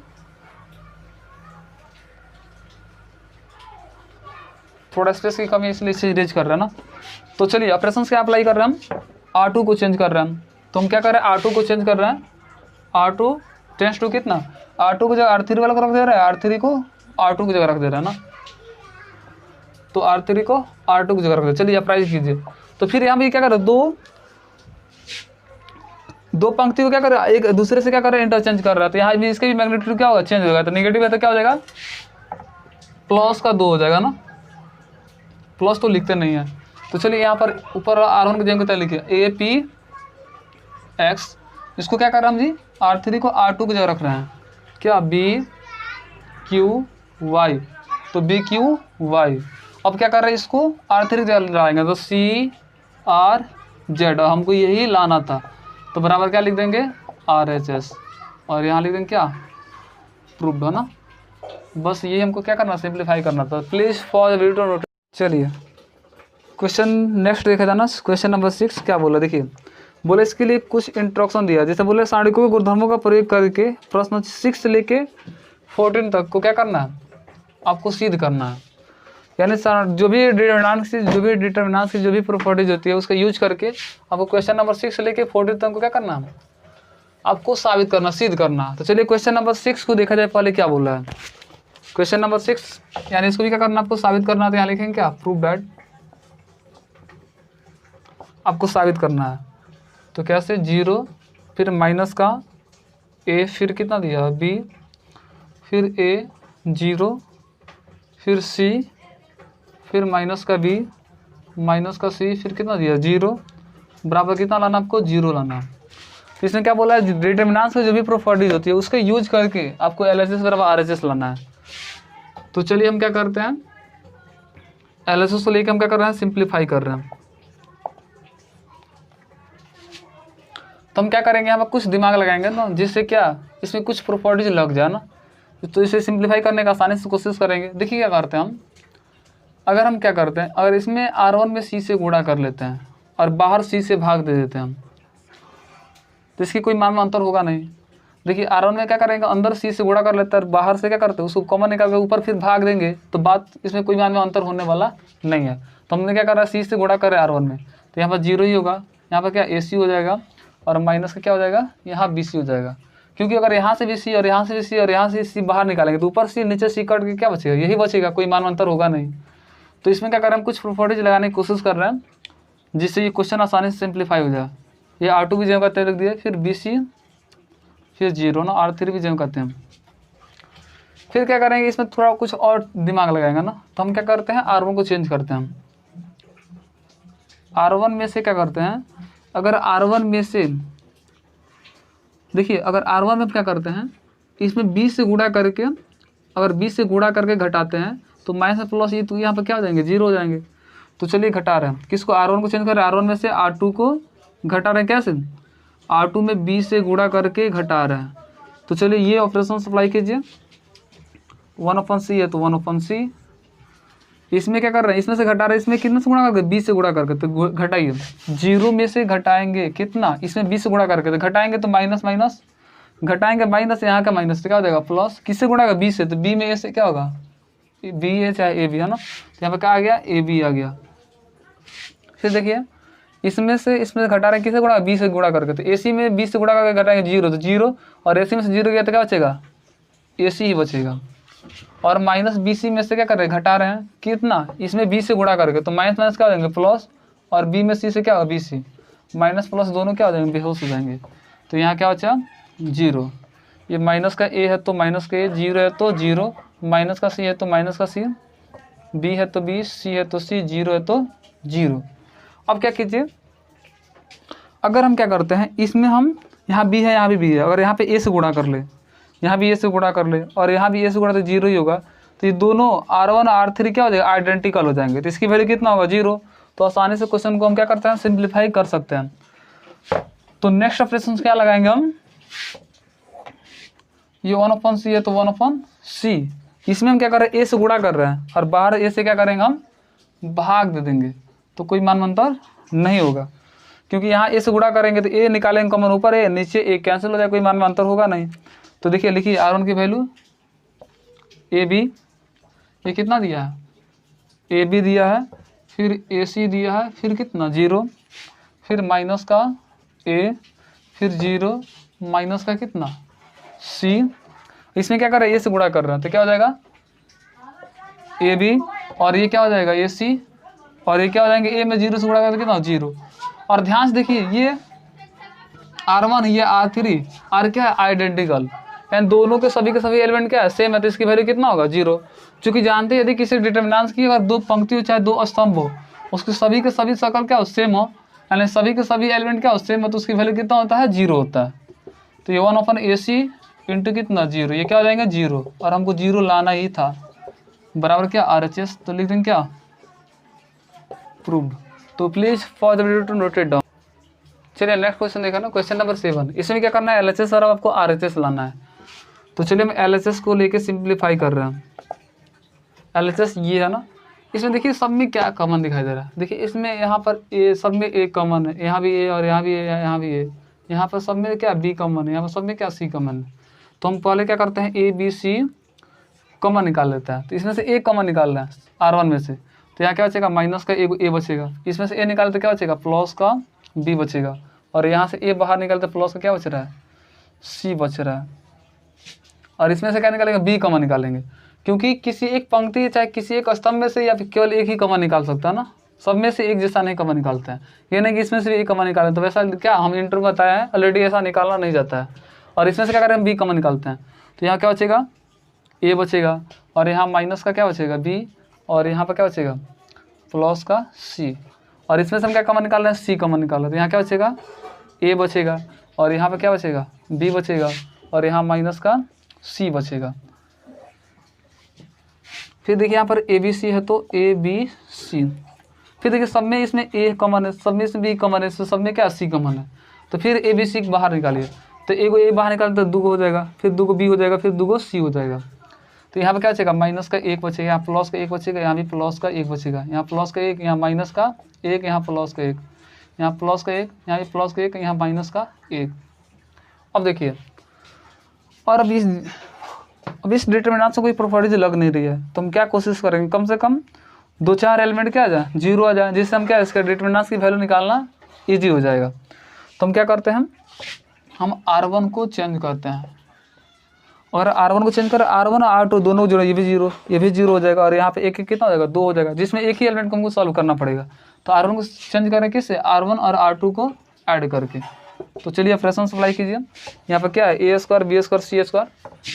A: थोड़ा स्पेस की कमी इसलिए इसे इरेज कर रहे हैं ना। तो चलिए ऑपरेशन क्या अप्लाई कर रहे हैं हम, R2 को चेंज कर रहे हैं हम। तो हम क्या कर रहे हैं, R2 को चेंज कर रहे हैं, R2 टेंस टू कितना, R2 की जगह R3 वाला को रख दे रहा है, R3 को R2 की जगह रख दे रहा है ना। तो R3 को R2 की जगह रख दे। चलिए अप्लाई कीजिए। तो फिर यहाँ भी क्या कर रहे हैं, दो पंक्ति को क्या कर रहा है, एक दूसरे से क्या कर रहे हैं, इंटरचेंज कर रहा है। तो यहाँ भी इसके भी मैग्नीट्यूड क्या होगा, चेंज होगा। तो नेगेटिव है तो क्या हो जाएगा, प्लस का 2 हो जाएगा ना, प्लस तो लिखते नहीं है। तो चलिए यहाँ पर ऊपर R1 की जगह क्या लिखिए, APX, इसको क्या कर रहे हैं हम जी, R3 को R2 की जगह रख रहे हैं, क्या BQY, तो BQY। अब क्या कर रहे हैं, इसको R3 की जगह लाएंगे, तो CRZ, हमको यही लाना था। तो बराबर क्या लिख देंगे, RHS, और यहाँ लिख देंगे क्या, प्रूव्ड, है ना। बस ये हमको क्या करना, सिंप्लीफाई करना था। Please for video note. चलिए क्वेश्चन नेक्स्ट देखा जाना, क्वेश्चन नंबर 6 क्या बोला, देखिए बोले इसके लिए कुछ इंस्ट्रक्शन दिया। जैसे बोले सारणिकों के गुणधर्मों का प्रयोग करके प्रश्न 6 से लेके 14 तक को क्या करना है, आपको सिद्ध करना है। यानी जो भी डिटरमिनेंट्स की जो भी प्रॉपर्टीज होती है उसका यूज करके आपको क्वेश्चन नंबर 6 से लेके 14 तक को क्या करना है, आपको साबित करना, सिद्ध करना। तो चलिए क्वेश्चन नंबर 6 को देखा जाए, पहले क्या बोला है क्वेश्चन नंबर 6, यानी इसको भी क्या करना, आपको साबित करना। तो यहाँ लिखेंगे क्या, प्रूव दैट, आपको साबित करना है। तो कैसे, 0 फिर माइनस का A, फिर कितना दिया B, फिर A 0, फिर C, फिर माइनस का B, माइनस का C, फिर कितना दिया 0, बराबर कितना लाना, आपको 0 लाना। तो इसमें क्या बोला है, डिटरमिनेंट्स की जो भी प्रॉपर्टीज होती है उसका यूज करके आपको LHS बराबर RHS लाना है। तो चलिए हम क्या करते हैं, LHS को लेकर हम क्या कर रहे हैं, सिंप्लीफाई कर रहे हैं। तो हम क्या करेंगे, यहाँ पर कुछ दिमाग लगाएंगे ना, जिससे क्या इसमें कुछ प्रॉपर्टीज लग जाए ना, तो इसे सिंप्लीफाई करने का आसानी से कोशिश करेंगे। देखिए क्या करते हैं हम, अगर हम क्या करते हैं, अगर इसमें R1 में C से गुणा कर लेते हैं और बाहर C से भाग दे देते हैं हम, तो इसकी कोई मान में अंतर होगा नहीं। देखिए R1 में क्या करेंगे, अंदर C से गुणा कर लेते हैं, बाहर से क्या करते हैं, उसको कॉमन निकाल के ऊपर फिर भाग देंगे, तो बात इसमें कोई मान में अंतर होने वाला नहीं है। तो हमने क्या करा, C से गुणा कर रहे हैं R1 में, तो यहाँ पर 0 ही होगा, यहाँ पर क्या AC हो जाएगा, और माइनस का क्या हो जाएगा, यहाँ BC हो जाएगा। क्योंकि अगर यहाँ से भी C और यहाँ से भी C और यहाँ से C बाहर निकालेंगे तो ऊपर C नीचे C कट के क्या बचेगा, यही बचेगा, कोई मान अंतर होगा नहीं। तो इसमें क्या कर रहे हैं, हम कुछ प्रॉपर्टीज लगाने की कोशिश कर रहे हैं जिससे ये क्वेश्चन आसानी से सिंप्लीफाई हो जाए। ये R2 भी जेम करते रख दिया, फिर BC, फिर 0 ना, R3 भी जेम करते हैं। फिर क्या करेंगे, इसमें थोड़ा कुछ और दिमाग लगाएंगे ना, तो हम क्या करते हैं R1 को चेंज करते हैं। R1 में से क्या करते हैं, अगर R1 में से देखिए, अगर R1 में क्या करते हैं, इसमें 20 से गुणा करके, अगर 20 से गुणा करके घटाते हैं तो माइनस प्लस ये तो यहाँ पर क्या हो जाएंगे, 0 हो जाएंगे। तो चलिए घटा रहे हैं किसको, R1 को चेंज कर रहे हैं, R1 में से R2 को घटा रहे हैं कैसे, R2 में 20 से गुणा करके घटा रहे हैं। तो चलिए ये ऑपरेशन अप्लाई कीजिए, 1/c है तो 1/c। इसमें क्या कर रहे हैं, इसमें से घटा रहे हैं, इसमें कितने से गुणा करके, 20 से गुणा करके, तो घटाइए 0 में से घटाएंगे कितना, इसमें 20 से गुणा करके, तो घटाएंगे तो माइनस माइनस, घटाएंगे माइनस, यहाँ का माइनस तो क्या हो जाएगा प्लस, किससे गुणा होगा, 20 से, तो बी में ए से क्या होगा, बी ए चाहे ए बी है ना, तो यहाँ पे क्या आ गया, ए बी आ गया। फिर देखिए इसमें से घटा रहे हैं किससे गुणा, 20 से गुणा करके, तो ए सी में 20 से गुणा करके घटाएंगे 0, तो 0, और ए सी में से 0 गया तो क्या बचेगा, ए सी ही बचेगा। और माइनस BC में से क्या कर रहे हैं, घटा रहे हैं कितना, इसमें 20 से गुणा करके, तो माइनस माइनस क्या हो जाएंगे प्लस, और बी में सी से क्या होगा, BC, माइनस प्लस दोनों क्या हो जाएंगे, बेहोश हो जाएंगे। तो यहाँ क्या बचा 0, ये माइनस का ए है तो माइनस का ए, 0 है तो 0, माइनस का सी है तो माइनस का सी, बी है तो बी, सी है तो सी, 0 है तो 0। अब क्या कीजिए, अगर हम क्या करते हैं, इसमें हम यहाँ बी है, यहाँ भी बी है, अगर यहाँ पे ए से गुणा कर ले, यहाँ भी ए से गुणा कर ले, और यहाँ भी ए से गुणा तो 0 ही होगा, तो ये दोनों R1 R3 क्या हो जाएगा, आइडेंटिकल हो जाएंगे, तो इसकी वैल्यू कितना होगा, 0। तो आसानी से क्वेश्चन को हम क्या करते हैं, सिंप्लीफाई कर सकते हैं। तो नेक्स्ट ऑपरेशन क्या लगाएंगे हम, ये 1/c है तो 1/c, इसमें हम क्या कर रहे हैं, ए से गुणा कर रहे हैं, और बाहर ए से क्या करेंगे, हम भाग दे देंगे, तो कोई मान अंतर नहीं होगा, क्योंकि यहाँ ए से गुणा करेंगे तो ए निकालेंगे कॉमन, ऊपर ए नीचे ए कैंसिल हो जाए, कोई मान में अंतर होगा नहीं। तो देखिए लिखिए R1 की वैल्यू ए बी, ये कितना दिया है, ए बी दिया है, फिर ए सी दिया है, फिर कितना 0, फिर माइनस का ए, फिर 0 माइनस का कितना सी, इसमें क्या कर रहे हैं, ए से गुणा कर रहे हैं, तो क्या हो जाएगा ए बी, और ये क्या हो जाएगा ए सी, और ये क्या हो जाएंगे, ए में 0 से गुणा करके कितना 0। और ध्यान से देखिए ये R1 ये R3 R क्या है, आइडेंटिकल, यानी दोनों के सभी एलिमेंट क्या है, सेम है, तो इसकी वैल्यू कितना होगा 0। चूंकि जानते हैं यदि किसी डिटरमिनेंट की अगर 2 पंक्ति हो चाहे 2 स्तंभ हो, उसके सभी के सभी सर्कल क्या हो, सेम हो, यानी सभी के सभी एलिमेंट क्या हो, सेम हो, तो उसकी वैल्यू कितना होता है, 0 होता है। तो ये 1/AC इंटू कितना 0, ये क्या हो जाएंगे 0, और हमको 0 लाना ही था, बराबर क्या RHS, तो लिख देंगे क्या प्रूव्ड। तो please for the video to note it down. चलिए नेक्स्ट क्वेश्चन देखा ना, क्वेश्चन नंबर 7, इसमें क्या करना है, LHS और आपको RHS लाना है। तो चलिए हम LHS को लेके सिंप्लीफाई कर रहे हैं। LHS ये है ना, इसमें देखिए सब में क्या कॉमन दिखाई दे रहा है, देखिए इसमें यहाँ पर ए, सब में ए कॉमन है, यहाँ भी ए, और यहाँ भी ए, यहाँ भी ए, यहाँ पर सब में क्या बी कॉमन है, यहाँ पर सब में क्या सी कॉमन है। तो हम पहले क्या करते हैं, ए बी सी कॉमन निकाल लेते हैं, तो इसमें से ए कॉमन निकाल रहे हैं R1 में से, तो यहाँ क्या बचेगा, माइनस का ए बचेगा, इसमें से ए निकाले तो क्या बचेगा, प्लस का बी बचेगा, और यहाँ से ए बाहर निकालते प्लस का क्या बच रहा है, सी बच रहा है, और इसमें से क्या निकालेंगे, बी कॉमन निकालेंगे, क्योंकि किसी एक पंक्ति चाहे किसी एक स्तंभ में से या फिर केवल एक ही कॉमन निकाल सकता है ना, सब में से एक जैसा नहीं कॉमन निकालते हैं, ये नहीं कि इसमें से भी एक कॉमन निकालें, तो वैसा क्या हम इंटर में बताया है ऑलरेडी, ऐसा निकालना नहीं जाता है। और इसमें से क्या करें, हम बी कॉमन निकालते हैं, तो यहाँ क्या बचेगा, ए बचेगा, और यहाँ माइनस का क्या बचेगा बी, और यहाँ पर क्या बचेगा प्लस का सी, और इसमें से हम क्या कॉमन निकाल रहे हैं, सी कॉमन निकाल रहे हैं, तो यहाँ क्या बचेगा ए बचेगा, और यहाँ पर क्या बचेगा बी बचेगा, और यहाँ माइनस का सी बचेगा। फिर देखिए यहाँ पर ए बी सी है तो ए बी सी, फिर देखिए सब में इसमें ए कॉमन है, सब में इसमें बी कॉमन है, सब में क्या सी कॉमन है, तो फिर ए बी सी बाहर निकालिए, तो एगो ए बाहर निकाले तो 2 हो जाएगा, फिर 2 बी हो जाएगा, फिर 2 सी हो जाएगा, तो यहाँ पर क्या बचेगा, माइनस का 1 बचेगा, यहाँ प्लस का 1 बचेगा, यहाँ भी प्लस का 1 बचेगा, यहाँ प्लस का 1, यहाँ माइनस का 1, यहाँ प्लस का 1, यहाँ प्लस का 1, यहाँ भी प्लस का 1, यहाँ माइनस का 1। अब देखिए, और अब इस डिटरमिनेंट से कोई प्रॉपर्टीज लग नहीं रही है, तो हम क्या कोशिश करेंगे, कम से कम 2-4 एलिमेंट क्या आ जाए, 0 आ जाए, जिससे हम क्या इसका डिटरमिनेंट की वैल्यू निकालना ईजी हो जाएगा। तो हम क्या करते हैं, हम R1 को चेंज करते हैं, और R1 को चेंज कर R1 और R2 दोनों जोड़े, ये भी जीरो हो जाएगा, और यहाँ पे एक कितना हो जाएगा 2 हो जाएगा, जिसमें एक ही एलिमेंट को हमको सॉल्व करना पड़ेगा। तो R1 को चेंज करें किससे, R1 और R2 को ऐड करके। तो चलिए फ्रैक्शन सप्लाई कीजिए। यहाँ पर क्या है ए स्क्वायर बी स्क्वायर सी स्क्वायर,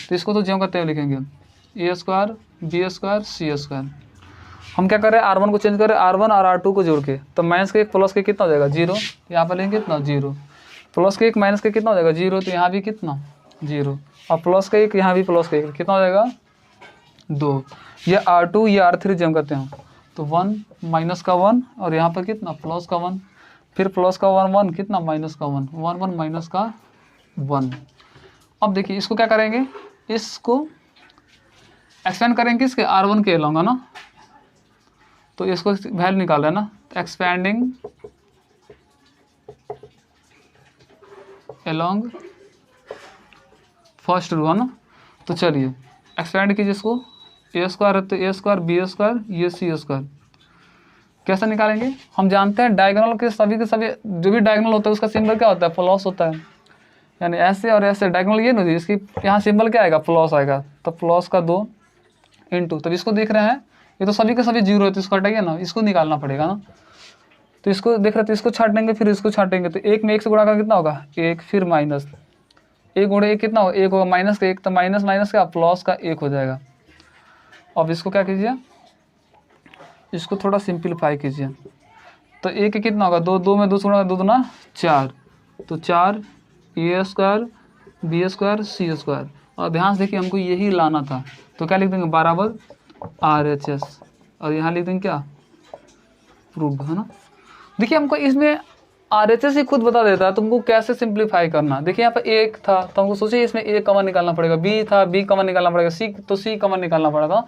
A: तो इसको तो ज्यों करते हुए लिखेंगे ए स्क्वायर बी स्क्वायर सी स्क्वायर। हम क्या करें R1 को चेंज करें R1 और R2 को जोड़ के, तो माइनस के एक प्लस के कितना हो जाएगा 0, यहाँ पर लेंगे कितना 0, प्लस के एक माइनस के कितना हो जाएगा 0, तो यहाँ भी कितना 0, और प्लस का एक यहाँ भी प्लस का एक कितना हो जाएगा 2। ये R2 ये R3 जम करते हैं, तो 1 माइनस का 1 और यहाँ पर कितना प्लस का 1, फिर प्लस का 1 1 कितना माइनस का 1 1 1 माइनस का 1। अब देखिए इसको क्या करेंगे, इसको एक्सपेंड करेंगे इसके R1 के अलॉन्ग है ना, तो इसको वैल्यू निकाल रहे हैं ना, एक्सपेंडिंग अलॉन्ग फर्स्ट रो है ना। तो चलिए एक्सपेंड कीजिए इसको, ए स्क्वायर है तो ए स्क्वायर बी स्क्वायर ये सी स्क्वायर। कैसे निकालेंगे, हम जानते हैं डायगोनल के सभी जो भी डायगोनल होता है उसका सिंबल क्या होता है प्लस होता है, यानी ऐसे और ऐसे डायगोनल ये नहीं, इसकी यहाँ सिंबल क्या आएगा प्लस आएगा, तो प्लस का 2 इंटू, तब इसको देख रहे हैं ये तो सभी के सभी 0 है, तो इसको हटाइए ना, इसको निकालना पड़ेगा ना। तो इसको देख रहे थे, इसको छाटेंगे फिर इसको छाटेंगे, तो एक में एक से गुणा का कितना होगा 1, फिर माइनस 1 गुणे 1 कितना होगा 1 होगा, माइनस का 1 तो माइनस माइनस का प्लस का 1 हो जाएगा। अब इसको क्या कीजिए, इसको थोड़ा सिंप्लीफाई कीजिए, तो 1 कितना होगा 2, 2 में 2 से गुणा 2 दूना 4, तो 4 ए स्क्वायर बी स्क्वायर सी स्क्वायर। और ध्यान से देखिए हमको यही लाना था, तो क्या लिख देंगे बराबर RHS, और यहाँ लिख देंगे क्या प्रूव्ड है ना। देखिए हमको इसमें RHS ही खुद बता देता है तुमको कैसे सिंप्लीफाई करना। देखिए यहाँ पर एक था तो हमको सोचिए इसमें ए कॉमन निकालना पड़ेगा, बी था बी कॉमन निकालना पड़ेगा, सी तो सी कॉमन निकालना पड़ेगा।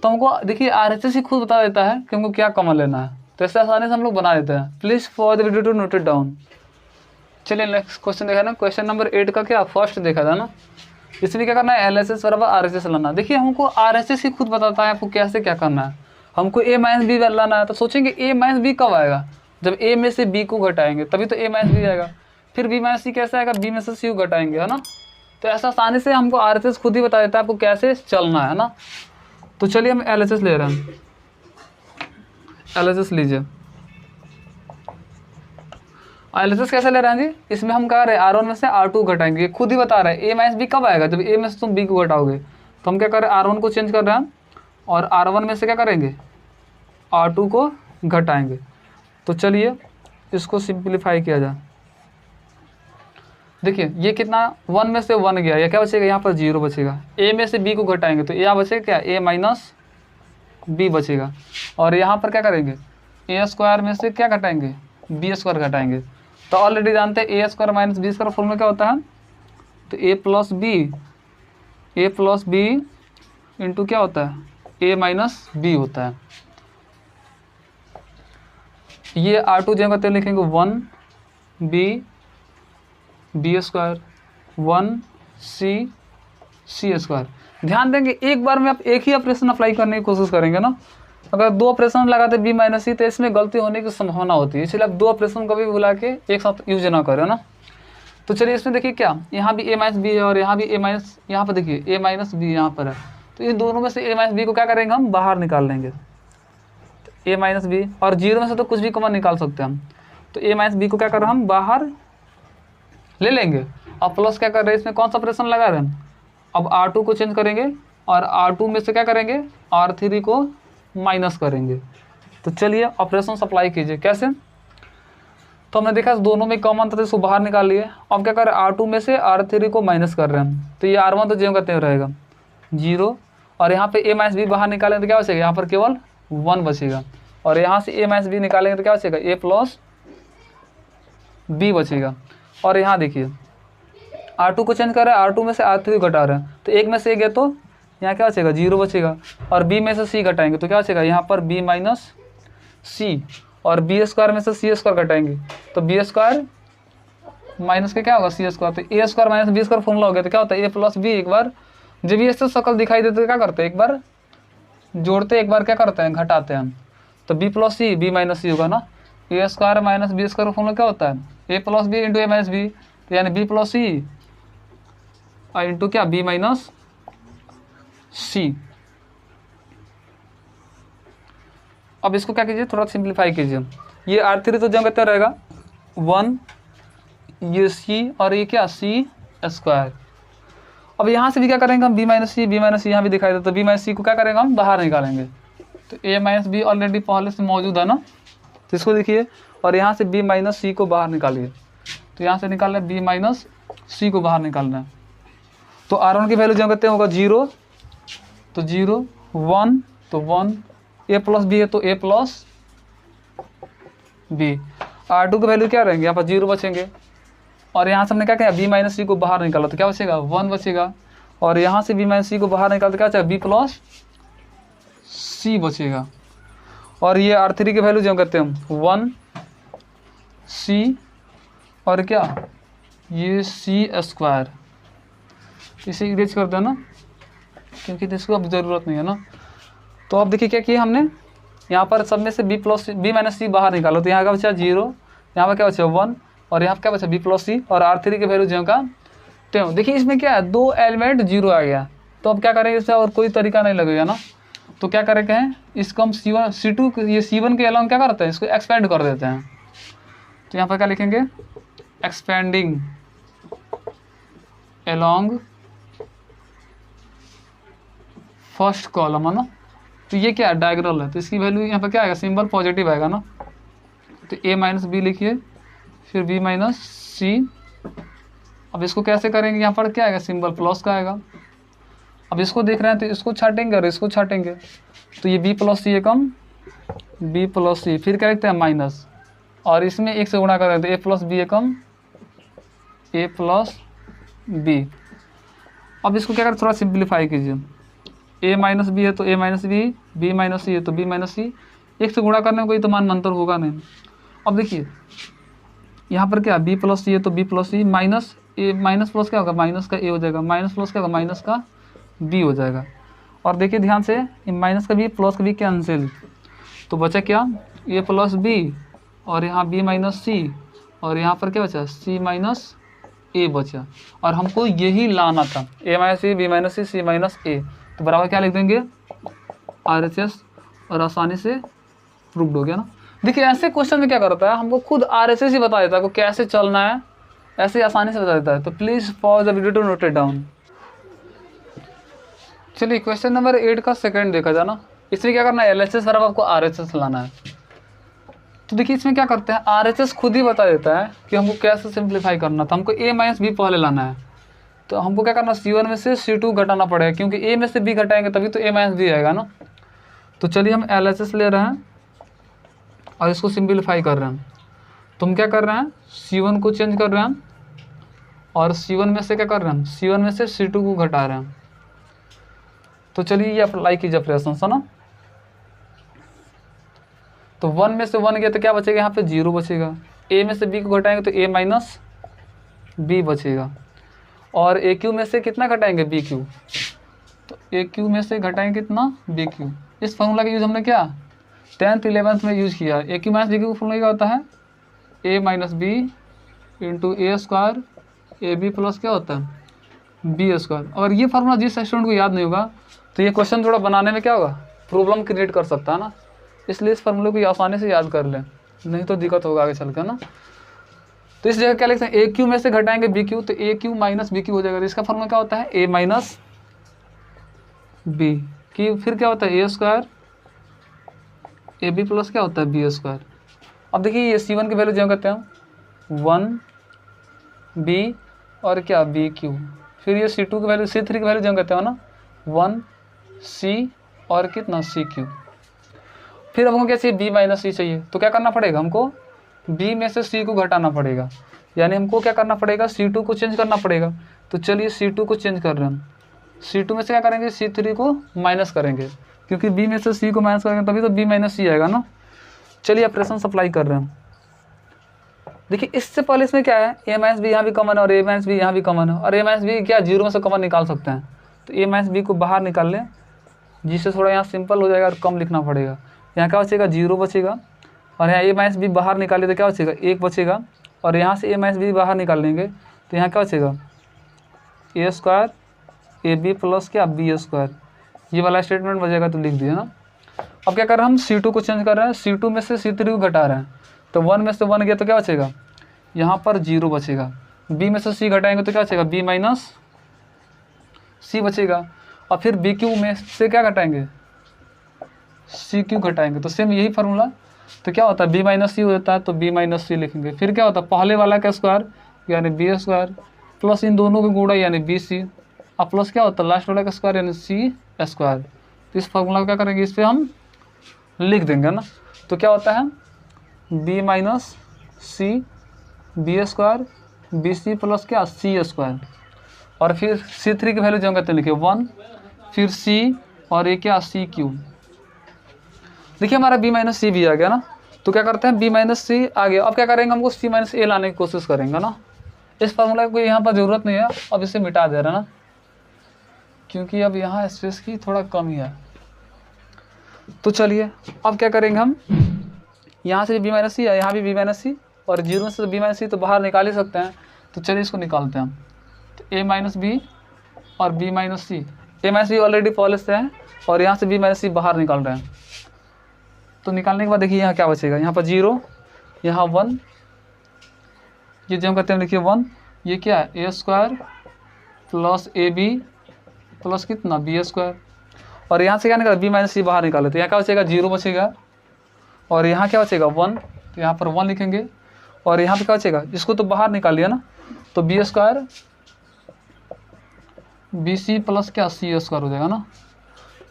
A: तो हमको देखिए RHS ही खुद बता देता है कि हमको क्या कॉमन लेना है, तो ऐसे आसानी से हम लोग बना देते हैं। Please for the video to note it down. चलिए नेक्स्ट क्वेश्चन देखा ना, क्वेश्चन नंबर 8 का क्या फर्स्ट देखा था ना, इसमें क्या करना है LHS बराबर RHS लाना। देखिए हमको RHS ही खुद बताता है आपको कैसे क्या करना है। हमको a माइनस बी लाना है, तो सोचेंगे a माइनस बी कब आएगा, जब a में से b को घटाएंगे तभी तो a माइनस बी आएगा, फिर b माइनस सी कैसे आएगा, b में से c को घटाएंगे है ना। तो ऐसा आसानी से हमको RHS खुद ही बता देता है आपको कैसे चलना है ना। तो चलिए हम LHS ले रहे हैं, LHS लीजिए। LHS कैसे ले रहे हैं जी, इसमें हम कह रहे हैं R1 में से R2 घटाएंगे, ये खुद ही बता रहा है a माइनस बी कब आएगा, जब a में से तुम b को घटाओगे। तो हम क्या कर रहे हैं R1 को चेंज कर रहे हैं और R1 में से क्या करेंगे R2 को घटाएंगे। तो चलिए इसको सिंप्लीफाई किया जाए। देखिए ये कितना 1 में से 1 गया, या क्या बचेगा यहाँ पर 0 बचेगा, a में से b को घटाएंगे तो यहाँ बचेगा क्या a माइनस b बचेगा, और यहाँ पर क्या करेंगे a स्क्वायर में से क्या घटाएंगे b स्क्वायर घटाएंगे। तो ऑलरेडी जानते हैं a square minus B square formula क्या होता है, तो a प्लस बी इंटू क्या होता है a माइनस बी होता है। ये R2 जगह करते लिखेंगे 1 बी स्क्वायर 1 सी स्क्वायर। ध्यान देंगे एक बार में आप एक ही ऑपरेशन अप्लाई करने की कोशिश करेंगे ना, अगर 2 ऑपरेशन लगाते b माइनस सी तो इसमें गलती होने की संभावना होती है, इसलिए आप 2 ऑपरेशन कभी बुला के एक साथ यूज ना करें ना। तो चलिए इसमें देखिए क्या यहाँ भी a माइनस बी है और यहाँ भी a माइनस, यहाँ पर देखिए a माइनस बी यहाँ पर है, तो इन दोनों में से a माइनस बी को क्या करेंगे हम बाहर निकाल लेंगे, a माइनस बी, और 0 में से तो कुछ भी कॉमन निकाल सकते हैं हम, तो a माइनस बी को क्या कर रहे हैं हम बाहर ले लेंगे। अब प्लस क्या कर रहे हैं इसमें कौन सा ऑपरेशन लगा रहे हैं, अब R2 को चेंज करेंगे और R2 में से क्या करेंगे R3 को माइनस करेंगे। तो चलिए ऑपरेशन सप्लाई कीजिए कैसे, तो हमने देखा दोनों में कॉमन था तो इसको बाहर निकाल लिए। अब क्या कर रहे हैं R2 में से R3 को माइनस कर रहे हैं, तो ये R1 तो जो कहते हैं रहेगा 0, और यहाँ पे a माइनस बी बाहर निकालेंगे तो क्या बचेगा यहाँ पर केवल 1 बचेगा, और यहाँ से a माइनस बी निकालेंगे तो क्या बचेगा a प्लस बी बचेगा। और यहाँ देखिए R2 को चेंज कर रहे हैं, R2 में से R3 घटा रहे हैं, तो एक में से गया तो यहाँ क्या बचेगा 0 बचेगा, और b में से c घटाएंगे तो क्या बचेगा यहाँ पर b माइनस सी, और बी स्क्वायर में से सी स्क्वायर घटाएंगे तो बी स्क्वायर माइनस के क्या होगा सी स्क्वायर, तो a square minus B square formula हो गया, तो क्या होता है a प्लस बी। एक बार जब ये ऐसे शक्ल दिखाई देते तो क्या करते हैं एक बार जोड़ते एक बार क्या करते हैं घटाते हैं हम, तो b plus c b minus c होगा ना, a square minus B square formula क्या होता है a plus b into a minus b, यानी b प्लस सी इंटू क्या b माइनस सी। अब इसको क्या कीजिए, थोड़ा सिंप्लीफाई कीजिए। ये R3 तो जब कहते रहेगा 1, ये सी और ये क्या सी स्क्वायर। अब यहाँ से भी क्या करेंगे हम, बी माइनस सी यहाँ भी दिखाई देता, तो बी माइनस सी को क्या करेंगे हम बाहर निकालेंगे। तो ए माइनस बी ऑलरेडी पहले से मौजूद है ना, तो इसको देखिए, और यहाँ से बी माइनस सी को बाहर निकालिए। तो यहाँ से निकालना है बी माइनस सी को बाहर निकालना है। तो R1 की वैल्यू जब कहते हैं होगा 0, तो 0, 1 तो 1, ए प्लस बी है तो ए प्लस बी। R2 की वैल्यू क्या रहेंगे, यहाँ पर 0 बचेंगे, और यहाँ से हमने क्या किया बी माइनस सी को बाहर निकाला, तो क्या बचेगा 1 बचेगा, और यहाँ से बी माइनस सी को बाहर निकाल तो क्या बचेगा बी प्लस सी बचेगा। और ये R3 की वैल्यू जो करते हैं हम 1 सी और क्या ये सी स्क्वायर, इसे इरेज कर दो ना, क्योंकि इसको अब ज़रूरत नहीं है ना। तो अब देखिए क्या किया हमने, यहाँ पर सब में से बी माइनस सी बाहर निकालो, तो यहाँ का बचा 0, यहाँ पर क्या बचा 1, और यहाँ पर क्या बचा बी प्लस सी, और R3 की वैल्यू जो का 10। देखिए इसमें क्या है, 2 एलिमेंट 0 आ गया, तो अब क्या करेंगे इससे, और कोई तरीका नहीं लगेगा ना। तो क्या करेंगे हैं, इसको हम C1 C2 ये C1 के अलॉन्ग क्या करते हैं, इसको एक्सपेंड कर देते हैं। तो यहाँ पर क्या लिखेंगे, एक्सपेंडिंग अलॉन्ग फर्स्ट कॉलम है ना। तो ये क्या है डायगोनल है, तो इसकी वैल्यू यहाँ पर क्या आएगा, सिंबल पॉजिटिव आएगा ना। तो ए माइनस बी लिखिए, फिर बी माइनस सी। अब इसको कैसे करेंगे, यहाँ पर क्या आएगा सिंबल प्लस का आएगा। अब इसको देख रहे हैं तो इसको छाटेंगे और इसको छाटेंगे, तो ये बी प्लस सी एकम बी प्लस सी, फिर क्या लिखते हैं माइनस, और इसमें 1 से गुणा कर देते हैं, तो ए प्लस बी एकम ए प्लस बी। अब इसको क्या करें, थोड़ा सिंप्लीफाई कीजिए, ए माइनस बी है तो ए माइनस बी माइनस सी है तो बी माइनस सी, 1 से गुणा करने में कोई तो मान मंतर होगा नहीं। अब देखिए यहाँ पर क्या बी प्लस सी है तो बी प्लस सी, माइनस ए माइनस प्लस क्या होगा, माइनस का ए हो जाएगा, माइनस प्लस क्या होगा, माइनस का बी हो जाएगा। और देखिए ध्यान से, माइनस का बी प्लस का बी कैंसिल, तो बचा क्या ए प्लस बी, और यहाँ बी माइनस सी, और यहाँ पर क्या बचा सी माइनस ए बचा, और हमको यही लाना था, ए माइनस सी बी माइनस सी माइनस ए। तो बराबर क्या लिख देंगे RHS, और आसानी से प्रूव्ड हो गया ना। देखिए ऐसे क्वेश्चन में क्या करता है, हमको खुद RHS ही बता देता है को कैसे चलना है, ऐसे आसानी से बता देता है। तो please pause the video to note it down. चलिए क्वेश्चन नंबर 8 का सेकंड देखा जाए ना, इसमें क्या करना है, LHS बराबर आपको RHS लाना है। तो देखिए इसमें क्या करते हैं, RHS खुद ही बता देता है कि हमको कैसे सिंप्लीफाई करना था। हमको a माइनस बी पहले लाना है, तो हमको क्या करना, C1 में से C2 घटाना पड़ेगा, क्योंकि a में से b घटाएंगे तभी तो a माइनस बी आएगा ना। तो चलिए हम LHS ले रहे हैं और इसको सिंप्लीफाई कर रहे हैं। तो हम क्या कर रहे हैं, C1 को चेंज कर रहे हैं, और C1 में से क्या कर रहे हैं, C1 में से C2 को घटा रहे हैं। तो चलिए ये अप्लाई कीजिए ऑपरेशन है ना। तो 1 में से 1 गया तो क्या बचेगा, यहाँ पे 0 बचेगा, a में से b को घटाएंगे तो a माइनस बी बचेगा, और ए क्यू में से कितना घटाएंगे बी क्यू, तो ए क्यू में से घटाएंगे कितना बी क्यू। इस फॉर्मूला का यूज़ हमने क्या 10th 11th में यूज़ किया। A cube minus b cube formula क्या होता है, a minus b into a square, a b plus क्या होता है बी स्क्वायर। और ये फार्मूला जिस स्टूडेंट को याद नहीं होगा तो ये क्वेश्चन थोड़ा बनाने में क्या होगा, प्रॉब्लम क्रिएट कर सकता है ना। इसलिए इस फार्मूले को आसानी से याद कर लें, नहीं तो दिक्कत होगा आगे चल कर ना। तो इस जगह क्या लिखते हैं, ए क्यू में से घटाएंगे बी क्यू, तो ए क्यू माइनस बी क्यू हो जाएगा। तो इसका फॉर्मूला क्या होता है, ए माइनस बी की, फिर क्या होता है ए स्क्वायर, ए बी प्लस क्या होता है बी स्क्वायर। अब देखिए ये C1 की वैल्यू जो कहते हैं 1 बी और क्या बी क्यू, फिर ये C2 की वैल्यू C3 की वैल्यू जो कहते हैं ना 1 सी और कितना सी क्यू। फिर हमको क्या चाहिए, बी माइनस सी चाहिए, तो क्या करना पड़ेगा, हमको बी में से सी को घटाना पड़ेगा, यानी हमको क्या करना पड़ेगा, C2 को चेंज करना पड़ेगा। तो चलिए C2 को चेंज कर रहे हैं, C2 में से क्या करेंगे, C3 को माइनस करेंगे, क्योंकि बी में से सी को माइनस करेंगे तभी तो बी माइनस सी आएगा ना। चलिए ऑपरेशन सप्लाई कर रहे हैं। देखिए इससे पहले इसमें क्या है, ए माइनस बी यहाँ भी कॉमन है और ए माइनस बी यहाँ भी कॉमन है, और ए माइनस बी क्या 0 में से कॉमन निकाल सकते हैं। तो ए माइनस बी को बाहर निकाल लें, जिससे थोड़ा यहाँ सिंपल हो जाएगा और कम लिखना पड़ेगा। यहाँ क्या बचेगा 0 बचेगा, और यहाँ ए माइनस बी बाहर निकाले तो क्या बचेगा 1 बचेगा, और यहाँ से ए माइनस बी बाहर निकाल लेंगे तो यहाँ क्या बचेगा ए स्क्वायर ए बी प्लस क्या बी स्क्वायर। ये वाला स्टेटमेंट बचेगा तो लिख दिया ना। अब क्या कर रहे हैं हम, C2 को चेंज कर रहे हैं, C2 में से C3 को घटा रहे हैं, तो 1 में से 1 गया तो क्या बचेगा, यहाँ पर 0 बचेगा। B में से C घटाएंगे तो क्या बचेगा, B माइनस C बचेगा। और फिर BQ में से क्या घटाएंगे, CQ घटाएंगे, तो सेम यही फार्मूला। तो क्या होता है, B माइनस C होता है तो B माइनस C लिखेंगे। फिर क्या होता है, पहले वाला का स्क्वायर यानी B स्क्वायर प्लस इन दोनों का गुणा यानी BC, अब प्लस क्या होता है लास्ट वाला का स्क्वायर यानी C स्क्वायर। तो इस फार्मूला को क्या करेंगे, इस पर हम लिख देंगे ना। तो क्या होता है, B minus C B square BC plus क्या C स्क्वायर, और फिर C3 की वैल्यू जो कहते हैं लिखिए 1, फिर C और ये क्या CQ। देखिए हमारा B माइनस C भी आ गया ना। तो क्या करते हैं, B माइनस C आ गया। अब क्या करेंगे, हमको C माइनस A लाने की कोशिश करेंगे ना। इस फार्मूला को यहाँ पर ज़रूरत नहीं है, अब इसे मिटा दे रहा है ना, क्योंकि अब यहाँ स्पेस की थोड़ा कमी है। तो चलिए अब क्या करेंगे हम, यहाँ से B माइनस C है, यहाँ भी B माइनस C, और 0 से B माइनस C तो बाहर निकाल ही सकते हैं। तो चलिए इसको निकालते हैं हम। तो A माइनस B और B minus C, A minus B already पहले से है और यहाँ से B माइनस C बाहर निकाल रहे हैं। तो निकालने के बाद देखिए यहाँ क्या बचेगा, यहाँ पर 0, यहाँ 1, ये जो हम कहते हैं लिखिए 1, ये क्या है A square plus AB plus कितना B स्क्वायर, और यहाँ से क्या निकाला B माइनस C बाहर निकाले तो यहाँ क्या बचेगा 0 बचेगा, और यहाँ क्या बचेगा 1, तो यहाँ पर 1 लिखेंगे, और यहाँ पे क्या बचेगा, इसको तो बाहर निकाल लिया ना, तो B स्क्वायर BC प्लस क्या C स्क्वायर हो जाएगा ना।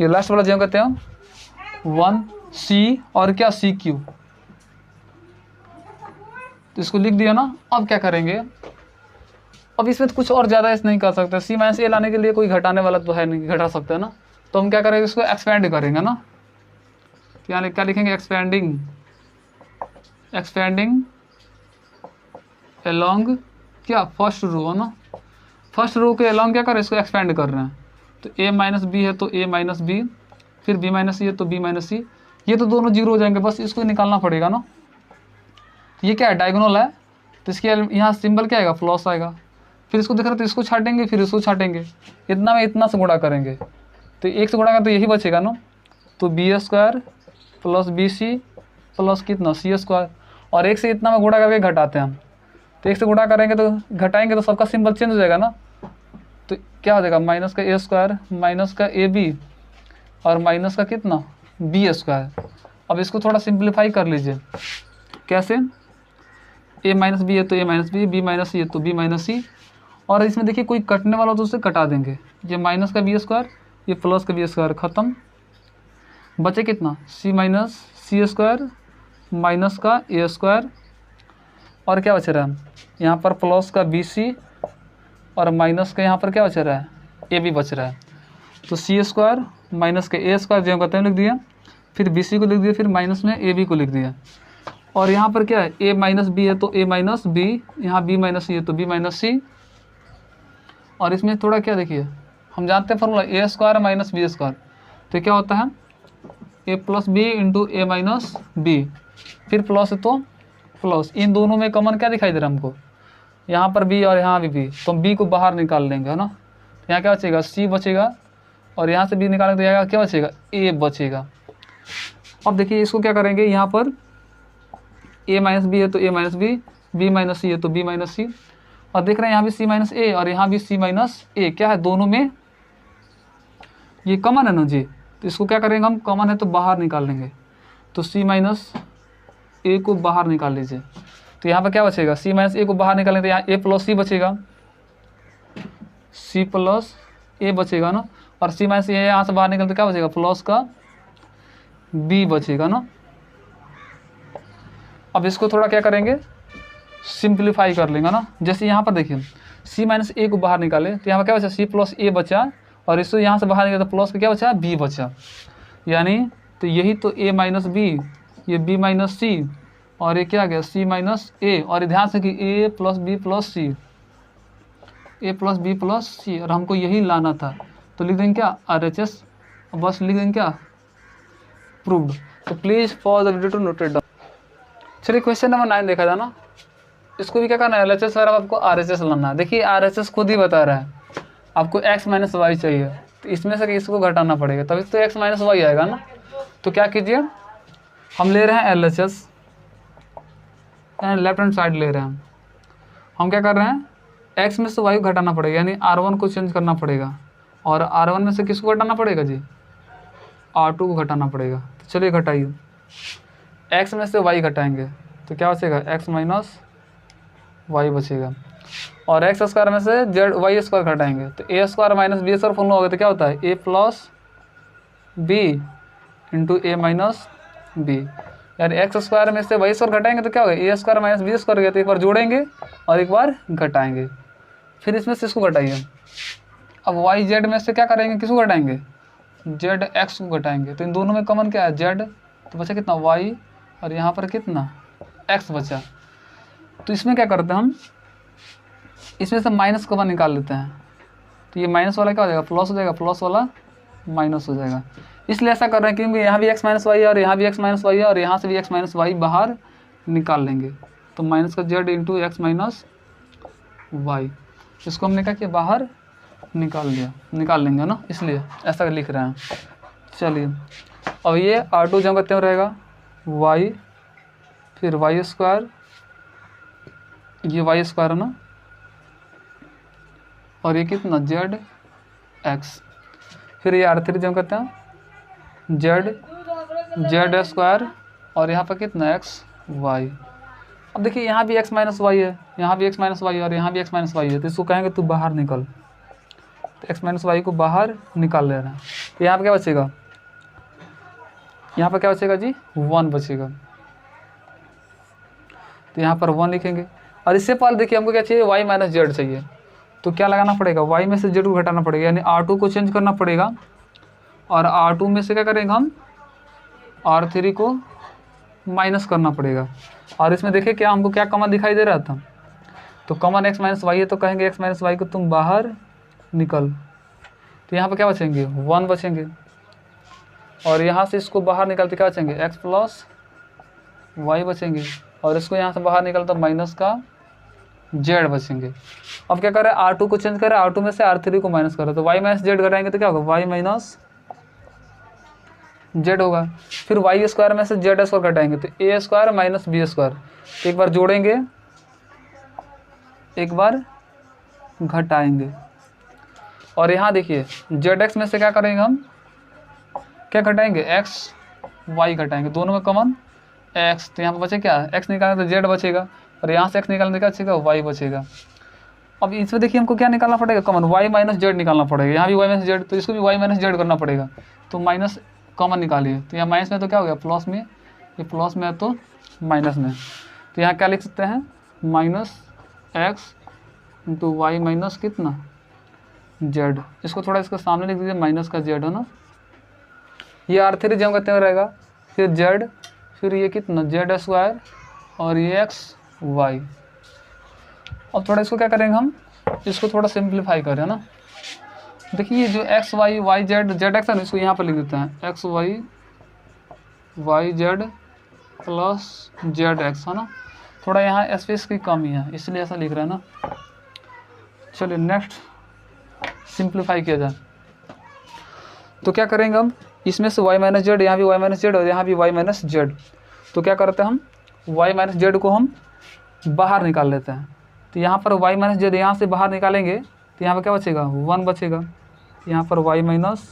A: ये लास्ट वाला जो हम कहते हैं 1C और क्या CQ, तो इसको लिख दिया ना। अब क्या करेंगे, अब इसमें तो कुछ और ज़्यादा इस नहीं कर सकते, C माइनस A लाने के लिए कोई घटाने वाला तो है नहीं, घटा सकते हैं ना। तो हम क्या करेंगे, इसको एक्सपेंड करेंगे ना। तो यहाँ क्या लिखेंगे, एक्सपेंडिंग अलोंग क्या फर्स्ट रो है ना, फर्स्ट रो के अलोंग क्या कर रहे हैं, इसको एक्सपेंड कर रहे हैं। तो A माइनस B है तो A माइनस B, फिर B माइनस C है तो B माइनस C, ये तो दोनों 0 हो जाएंगे, बस इसको निकालना पड़ेगा ना। तो ये क्या है, डायगोनल है, तो इसके यहाँ सिंबल क्या आएगा, प्लस आएगा। फिर इसको देख रहे तो इसको छाटेंगे, फिर इसको छाटेंगे, इतना में इतना से गुणा करेंगे, तो 1 से गुणा करें तो यही बचेगा ना। तो B square plus BC plus कितना C स्क्वायर, और 1 से इतना में गुणा करके घटाते हैं हम। तो 1 से गुणा करेंगे तो घटाएंगे तो सबका सिंबल चेंज हो जाएगा ना। तो क्या हो जाएगा, माइनस का A स्क्वायर माइनस का AB और माइनस का कितना B स्क्वायर। अब इसको थोड़ा सिंप्लीफाई कर लीजिए, कैसे, A माइनस B है तो A minus B minus C है तो B माइनस C, और इसमें देखिए कोई कटने वाला तो उससे कटा देंगे, ये माइनस का B स्क्वायर ये प्लस का B स्क्वायर खत्म, बचे कितना C minus C square minus का A स्क्वायर, और क्या बच रहा है यहाँ पर प्लस का BC और माइनस का यहाँ पर क्या बच रहा है AB बच रहा है। तो C स्क्वायर माइनस का A स्क्वायर जो हम कहते हैं लिख दिया, फिर BC को लिख दिया, फिर माइनस में AB को लिख दिया, और यहाँ पर क्या है A माइनस B है तो A माइनस B, यहाँ B माइनस C है तो B माइनस C, और इसमें थोड़ा क्या देखिए हम जानते हैं formula A square minus B square, तो क्या होता है A plus B into A minus B, फिर प्लस है तो प्लस, इन दोनों में कॉमन क्या दिखाई दे रहा है हमको, यहाँ पर B और यहाँ भी B, तो B को बाहर निकाल लेंगे है ना। यहाँ क्या बचेगा C बचेगा, और यहाँ से B निकालेंगे तो यहाँ क्या बचेगा A बचेगा। अब देखिए इसको क्या करेंगे, यहाँ पर A माइनस B है तो A minus B, B minus C है तो B माइनस C, और देख रहे हैं यहाँ भी C माइनस A और यहाँ भी C माइनस A, क्या है दोनों में ये कॉमन है ना जी। तो इसको क्या करेंगे हम, कॉमन है तो बाहर निकाल लेंगे, तो C माइनस A को बाहर निकाल लीजिए। तो यहाँ पर क्या बचेगा, C माइनस A को बाहर निकालेंगे तो यहाँ A प्लस C बचेगा, C प्लस A बचेगा ना, और C माइनस A यहाँ से बाहर निकलते क्या बचेगा, प्लस का B बचेगा ना। अब इसको थोड़ा क्या करेंगे, सिंप्लीफाई कर लेंगे ना। जैसे यहाँ पर देखिए C माइनस A को बाहर निकाले तो यहाँ पर क्या बचा, C प्लस A बचा, और इसको यहाँ से बाहर निकाले तो प्लस का क्या बचा, B बचा, यानी तो यही तो A माइनस B, ये B माइनस C, और ये क्या आ गया C माइनस A, और ध्यान से कि A plus B plus C, A plus B plus C, और हमको यही लाना था। तो लिख देंगे क्या RHS, बस लिख देंगे क्या प्रूव्ड। तो please for the video to note it down. चलिए क्वेश्चन नंबर 9 देखा था ना, इसको भी क्या करना है, LHS और आपको RHS लाना है। देखिए RHS खुद ही बता रहा है आपको x माइनस वाई चाहिए, तो तो इसमें से इसको घटाना पड़ेगा, तभी तो x माइनस वाई आएगा ना। तो क्या कीजिए, हम ले रहे हैं LHS, लेफ्ट हैंड साइड ले रहे हैं हम क्या कर रहे हैं, x में से y को घटाना पड़ेगा, यानी R1 को चेंज करना पड़ेगा, और R1 में से किसको घटाना पड़ेगा जी, R2 को घटाना पड़ेगा। तो चलिए घटाइए, x में से y घटाएंगे तो क्या बचेगा, x माइनस वाई बचेगा, और एक्स स्क्वायर में से जेड वाई स्क्वायर घटाएंगे तो a square minus B square formula होगा, तो क्या होता है a plus b into a minus b, यानी एक्स स्क्वायर में से वाई स्क्वायर घटाएंगे तो क्या होगा a square minus B square गया, तो एक बार जोड़ेंगे और एक बार घटाएंगे, फिर इसमें से इसको घटाइए। अब वाई जेड में से क्या करेंगे, किसको घटाएंगे, जेड एक्स को घटाएंगे, तो इन दोनों में कॉमन क्या है जेड, तो बचा कितना वाई, और यहाँ पर कितना एक्स बचा। तो इसमें क्या करते हैं हम, इसमें से माइनस कॉमन निकाल लेते हैं, तो ये माइनस वाला क्या हो जाएगा प्लस हो जाएगा, प्लस वाला माइनस हो जाएगा। इसलिए ऐसा कर रहे हैं क्योंकि यहाँ भी x माइनस वाई है और यहाँ भी x माइनस वाई है और यहाँ से भी x माइनस वाई बाहर निकाल लेंगे, तो माइनस का Z into X minus Y, इसको हमने क्या किया बाहर निकाल लेंगे ना, इसलिए ऐसा लिख रहे हैं। चलिए अब ये R2 जब करते हुए रहेगा y, फिर वाई स्क्वायर, ये वाई स्क्वायर है ना, और ये कितना जेड एक्स, फिर ये R3 जब करते हैं जेड स्क्वायर, और यहाँ पर कितना एक्स वाई। अब देखिए यहाँ भी x माइनस वाई है, यहाँ भी x माइनस वाई है और यहाँ भी x माइनस वाई है, तो इसको कहेंगे तू बाहर निकल, तो x माइनस वाई को बाहर निकाल ले रहे हैं, तो यहाँ पर क्या बचेगा, यहाँ पर क्या बचेगा जी 1 बचेगा, तो यहाँ पर 1 लिखेंगे। और इससे पहले देखिए हमको क्या चाहिए y माइनस जेड चाहिए, तो क्या लगाना पड़ेगा y में से z को घटाना पड़ेगा, यानी R2 को चेंज करना पड़ेगा, और R2 में से क्या करेंगे हम R3 को माइनस करना पड़ेगा। और इसमें देखिए क्या हमको क्या कॉमन दिखाई दे रहा था, तो कॉमन x माइनस वाई है, तो कहेंगे x माइनस वाई को तुम बाहर निकल, तो यहाँ पर क्या बचेंगे 1 बचेंगे, और यहाँ से इसको बाहर निकलते क्या बचेंगे x प्लस वाई बचेंगे, और इसको यहाँ से बाहर निकलता माइनस का जेड बचेंगे। अब क्या करें R2 को चेंज करें, R2 में से R3 को माइनस करें, तो y माइनस जेड घटाएंगे तो क्या होगा y माइनस जेड होगा, फिर वाई स्क्वायर में से जेड स्क्वायर घटाएंगे तो a square minus B square, तो एक बार जोड़ेंगे एक बार घटाएंगे, और यहाँ देखिए जेड एक्स में से क्या करेंगे हम, क्या घटाएंगे एक्स वाई घटाएंगे, दोनों में कॉमन एक्स, तो यहाँ पर बचे क्या एक्स निकालेंगे तो जेड बचेगा, और यहाँ से एक्स निकालने का बचेगा वाई बचेगा। अब इसमें देखिए हमको क्या निकालना पड़ेगा कॉमन, वाई माइनस जेड निकालना पड़ेगा, यहाँ भी वाई माइनस जेड, तो इसको भी वाई माइनस जेड करना पड़ेगा, तो माइनस कॉमन निकालिए, तो यहाँ माइनस में तो क्या हो गया प्लस में, ये प्लस में है तो माइनस में, तो यहाँ क्या लिख सकते हैं minus X into Y minus कितना जेड, इसको थोड़ा इसके सामने लिख दीजिए माइनस का जेड है ना, ये R3 जम करते हुए रहेगा, फिर जेड, फिर ये कितना जेड स्क्वायर, और ये एक्स वाई। अब थोड़ा इसको क्या करेंगे हम, इसको थोड़ा सिंप्लीफाई करें ना, देखिए जो X Y Y Z Z X है ना, इसको यहाँ पर लिख देते हैं X Y Y Z plus Z X है ना, थोड़ा यहाँ स्पेस की कमी है इसलिए ऐसा लिख रहे हैं ना। चलिए नेक्स्ट सिंप्लीफाई किया जाए, तो क्या करेंगे हम, इसमें से y माइनस जेड, यहाँ भी y माइनस जेड और यहाँ भी y माइनस जेड, तो क्या करते हैं हम y माइनस जेड को हम बाहर निकाल लेते हैं, तो यहाँ पर y माइनस जेड यहाँ से बाहर निकालेंगे तो यहाँ पर क्या बचेगा 1 बचेगा, यहाँ पर y माइनस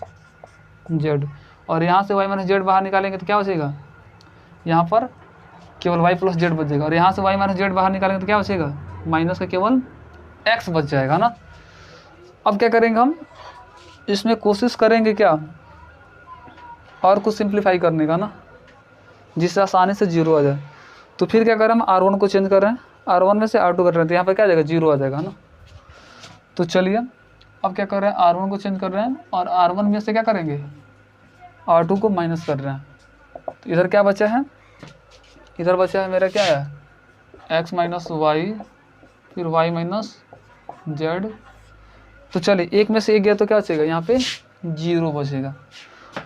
A: जेड, और यहाँ से y माइनस जेड बाहर निकालेंगे तो क्या बचेगा, यहाँ पर केवल y प्लस जेड बचेगा, और यहाँ से y माइनस जेड बाहर निकालेंगे तो क्या बचेगा माइनस का केवल x बच जाएगा ना। अब क्या करेंगे हम, इसमें कोशिश करेंगे क्या और कुछ सिंप्लीफाई करने का ना, जिससे आसानी से 0 आ जाए, तो फिर क्या करें हम R1 को चेंज कर रहे हैं, R1 में से R2 कर रहे हैं, तो यहाँ पर क्या आ जाएगा 0 आ जाएगा ना। तो चलिए अब क्या कर रहे हैं R1 को चेंज कर रहे हैं, और R1 में से क्या करेंगे R2 को माइनस कर रहे हैं, तो इधर क्या बचा है, इधर बचा है मेरा क्या है x माइनस वाई, फिर y माइनस जेड, तो चलिए एक में से एक गया तो क्या बचेगा यहाँ पे 0 बचेगा,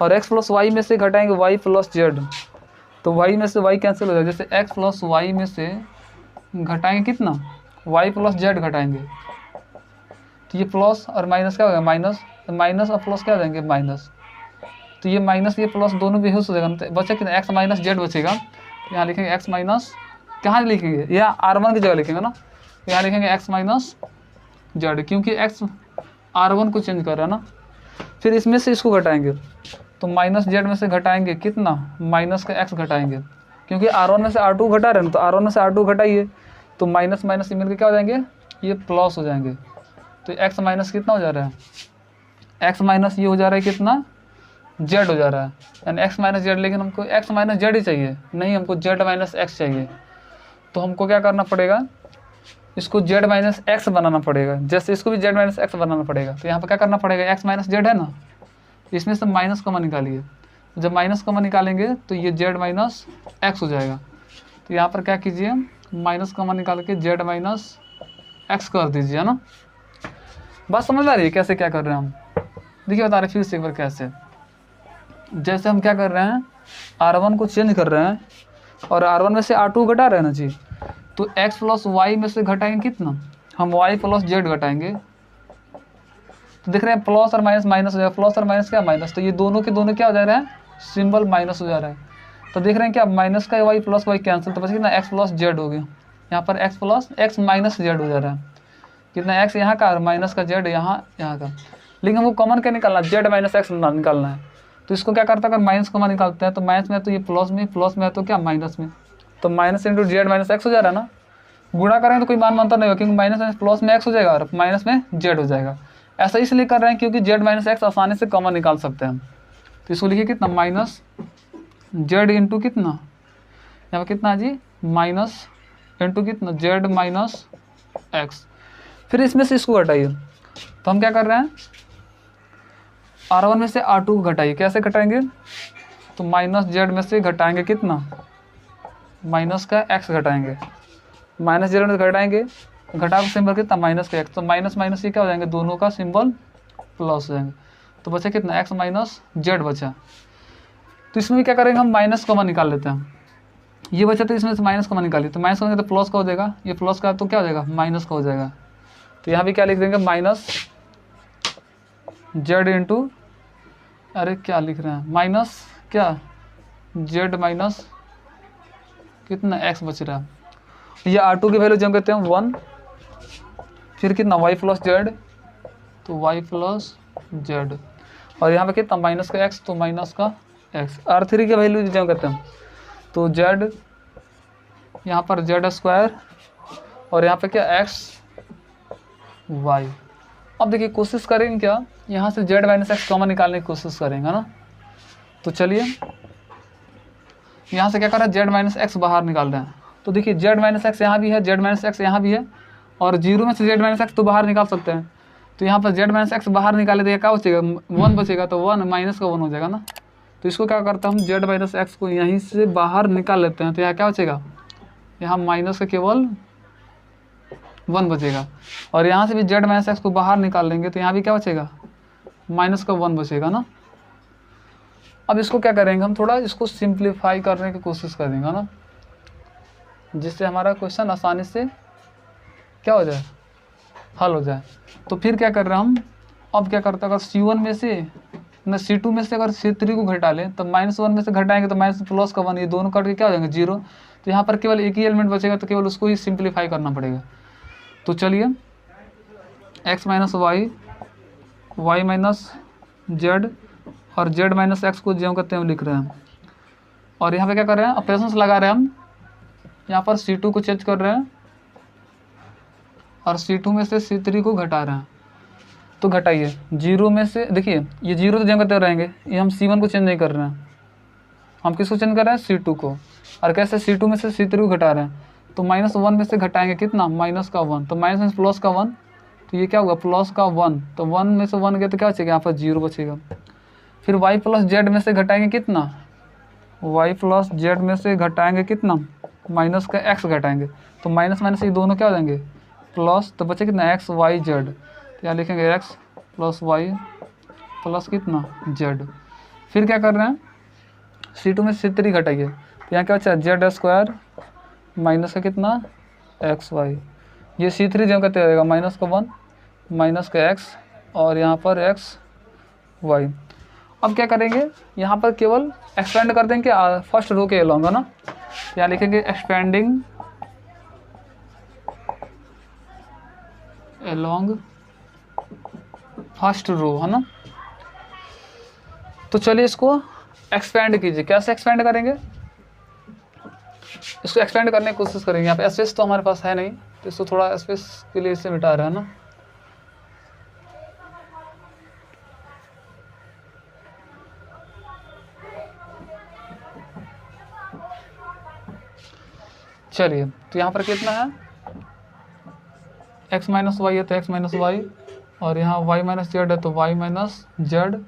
A: और x प्लस वाई में से घटाएंगे y प्लस जेड, तो y में से y कैंसिल हो जाएगा, जैसे x प्लस वाई में से घटाएंगे कितना y प्लस जेड घटाएंगे, तो ये प्लस और माइनस क्या हो गया माइनस, तो माइनस और प्लस क्या हो जाएंगे माइनस, तो ये माइनस ये प्लस दोनों बेहोश हो जाएगा, तो बचा कितना एक्स माइनस जेड बचेगा। तो यहाँ लिखेंगे एक्स माइनस, कहाँ लिखेंगे या R1 की जगह लिखेंगे ना, तो यहाँ लिखेंगे एक्स माइनस जेड, क्योंकि एक्स R1 को चेंज कर रहा है ना। फिर इसमें से इसको घटाएंगे, तो माइनस जेड में से घटाएंगे कितना माइनस का एक्स घटाएंगे, क्योंकि R1 में से R2 घटा रहे हैं, तो R1 में से R2 घटाइए, तो माइनस माइनस मिलकर क्या हो जाएंगे ये प्लस हो जाएंगे। तो एक्स माइनस कितना हो जा रहा है, एक्स माइनस ये हो जा रहा है कितना जेड हो जा रहा है, यानी एक्स माइनस जेड, लेकिन हमको एक्स माइनस जेड ही चाहिए, नहीं हमको जेड माइनस एक्स चाहिए। तो हमको क्या करना पड़ेगा, इसको जेड माइनस एक्स बनाना पड़ेगा, जैसे इसको भी जेड माइनस एक्स बनाना पड़ेगा। तो यहाँ पर क्या करना पड़ेगा, एक्स माइनस जेड है ना, इसमें से माइनस कॉमन निकालिए, जब माइनस कॉमन निकालेंगे तो ये जेड माइनस एक्स हो जाएगा। तो यहाँ पर क्या कीजिए माइनस कॉमन निकाल के जेड माइनस एक्स कर दीजिए, है ना। बात समझ आ रही है कैसे क्या कर रहे हैं हम, देखिए बता रहे फिर से एक बार कैसे। जैसे हम क्या कर रहे हैं R1 को चेंज कर रहे हैं और R1 में से R2 घटा रहे हैं ना जी, तो x प्लस वाई में से घटाएंगे कितना, हम y प्लस जेड घटाएंगे। तो देख रहे हैं प्लस और माइनस माइनस हो जाएगा, प्लस और माइनस क्या माइनस, तो ये दोनों के दोनों क्या हो जा रहे हैं सिंबल माइनस हो जा रहा है। तो देख रहे हैं क्या माइनस का y प्लस वाई कैंसिल, तो बस कितना x प्लस जेड हो गया, यहाँ पर x plus x minus Z हो जा रहा है, कितना x यहाँ का और माइनस का जेड यहाँ का, लेकिन हमको कॉमन क्या निकालना है जेड माइनस एक्स निकालना है। तो इसको क्या करता है अगर माइनस कॉमन निकालते हैं तो माइनस में है तो ये प्लस में, प्लस में है तो क्या माइनस में, तो minus into Z minus x हो जा रहा है ना। गुणा करेंगे तो कोई मान मानता नहीं होगा, क्योंकि माइनस में प्लस में एक्स हो जाएगा और माइनस में जेड हो जाएगा। ऐसा इसलिए कर रहे हैं क्योंकि जेड माइनस एक्स आसानी से कॉमन निकाल सकते हैं हम। तो इसको लिखिए कितना माइनस जेड इंटू कितना, यहाँ पर कितना है जी माइनस इंटू कितना जेड माइनस एक्स। फिर इसमें से इसको घटाइए, तो हम क्या कर रहे हैं R1 में से R2 को घटाइए, कैसे घटाएंगे, तो माइनस जेड में से घटाएंगे कितना माइनस का एक्स घटाएंगे, माइनस जेड में से घटाएंगे, घटा का सिंबल कितना माइनस का एक्स, तो माइनस माइनस ये क्या हो जाएंगे दोनों का सिंबल प्लस हो जाएंगे। तो बचा कितना एक्स माइनस जेड बचा। तो इसमें क्या करेंगे हम माइनस कॉमन निकाल लेते हैं, ये बचा तो इसमें से माइनस कॉमन निकालिए, तो माइनस कॉमन तो प्लस का हो जाएगा, ये प्लस का तो क्या हो जाएगा माइनस का हो जाएगा। तो यहाँ भी क्या लिख देंगे माइनस जेड इंटू, अरे क्या लिख रहे हैं माइनस क्या जेड माइनस कितना एक्स बच रहा है, ये R2 की वैल्यू जब कहते हैं 1, फिर कितना y प्लस जेड, तो y प्लस जेड, और यहाँ पे कितना माइनस का x, तो माइनस का x। R3 की वैल्यू जब कहते हैं तो z, यहाँ पर जेड स्क्वायर और यहाँ पे क्या x y। अब देखिए कोशिश करेंगे क्या, यहाँ से जेड माइनस एक्स कॉमन निकालने की कोशिश करेंगे ना। तो चलिए यहाँ से क्या कर रहा है जेड माइनस एक्स बाहर निकाल रहे हैं, तो देखिए जेड माइनस एक्स यहाँ भी है, जेड माइनस एक्स यहाँ भी है, और जीरो में से जेड माइनस एक्स तो बाहर निकाल सकते हैं। तो यहाँ पर जेड माइनस एक्स बाहर निकाले तो क्या बचेगा 1 बचेगा, तो 1 माइनस का 1 हो जाएगा ना। तो इसको क्या करता हम जेड माइनस एक्स को यहीं से बाहर निकाल लेते हैं, तो यहाँ क्या बचेगा, यहाँ माइनस का केवल 1 बचेगा, और यहाँ से भी जेड माइनस एक्स को बाहर निकाल लेंगे तो यहाँ भी क्या बचेगा माइनस का 1 बचेगा ना। अब इसको क्या करेंगे हम थोड़ा इसको सिंप्लीफाई करने की कोशिश करेंगे ना, जिससे हमारा क्वेश्चन आसानी से क्या हो जाए हल हो जाए। तो फिर क्या कर रहे हैं हम, अब क्या करते हैं अगर C1 में से न C2 में से अगर C3 को घटा लें तो -1 में से घटाएंगे तो माइनस प्लस का 1, ये दोनों कट के क्या हो जाएंगे 0। तो यहाँ पर केवल एक ही एलिमेंट बचेगा, तो केवल उसको ही सिंप्लीफाई करना पड़ेगा। तो चलिए x minus Y, Y minus Z और जेड माइनस एक्स को जो कहते हैं लिख रहे हैं, और यहाँ पे क्या कर रहे हैं ऑपरेशंस लगा रहे हैं हम, यहाँ पर C2 को चेंज कर रहे हैं और C2 में से C3 को घटा रहे हैं। तो घटाइए 0 में से, देखिए ये 0 तो जगह करते रहेंगे, ये हम C1 को चेंज नहीं कर रहे हैं, हम किसको चेंज कर रहे हैं C2 को, और कैसे C2 में से C3 को घटा रहे हैं। तो -1 में से घटाएंगे कितना माइनस का 1, तो माइनस में प्लस का 1, तो ये क्या होगा प्लस का 1, तो 1 में से 1 गया तो क्या बचेगा यहाँ पर 0 बचेगा। फिर y प्लस जेड में से घटाएंगे कितना, y प्लस जेड में से घटाएंगे कितना माइनस का x घटाएंगे, तो माइनस माइनस ये दोनों क्या हो जाएंगे प्लस, तो बचे कितना x y z, तो यहाँ लिखेंगे x प्लस वाई प्लस कितना z। फिर क्या कर रहे हैं C2 में C3 घटाइए, तो यहाँ क्या बचा जेड स्क्वायर माइनस का कितना एक्स वाई, ये C3 जो कहते रहेगा माइनस का 1, माइनस का एक्स और यहाँ पर एक्स वाई। अब क्या करेंगे, यहाँ पर केवल एक्सपेंड कर देंगे फर्स्ट रो के अलोंग, है ना। यहाँ लिखेंगे एक्सपेंडिंग अलोंग फर्स्ट रो, है ना। तो चलिए इसको एक्सपेंड कीजिए। कैसे एक्सपेंड करेंगे, इसको एक्सपेंड करने की कोशिश करेंगे। यहाँ पे स्पेस तो हमारे पास है नहीं, तो इसको थोड़ा स्पेस के लिए इसे मिटा रहा है ना। चलिए, तो यहाँ पर कितना है, x माइनस वाई है तो x माइनस वाई, और यहाँ y माइनस जेड है तो y माइनस जेड,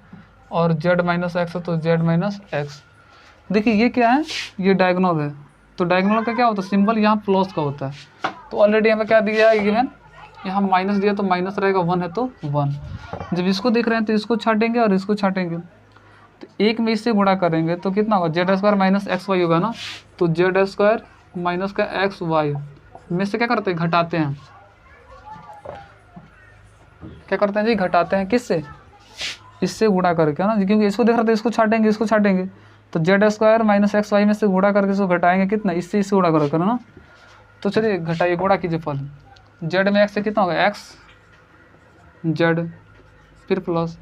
A: और z माइनस एक्स है तो z माइनस एक्स। देखिए ये क्या है, ये डायगोनल है, तो डायगोनल का क्या होता है, सिंबल यहाँ प्लस का होता है। तो ऑलरेडी यहाँ पे क्या दिया है गिवन, यहाँ माइनस दिया तो माइनस रहेगा, 1 है तो 1। जब इसको देख रहे हैं तो इसको छाटेंगे और इसको छाटेंगे, तो एक में इससे गुणा करेंगे तो कितना होगा, Z square minus X Y होगा ना। तो जेड स्क्वायर माइनस का एक्स वाई में से क्या करते हैं, घटाते हैं। क्या करते हैं जी, घटाते हैं। किससे, इससे गुणा करके, है ना, क्योंकि इसको देख रहे थे, इसको छाटेंगे, इसको छाटेंगे, तो Z square minus X Y में से गुणा करके इसको घटाएंगे कितना, इससे गुणा कर ना। तो चलिए घटाइए, गुणा कीजिए पहले। जेड में एक्स से कितना होगा, एक्स जेड, फिर प्लस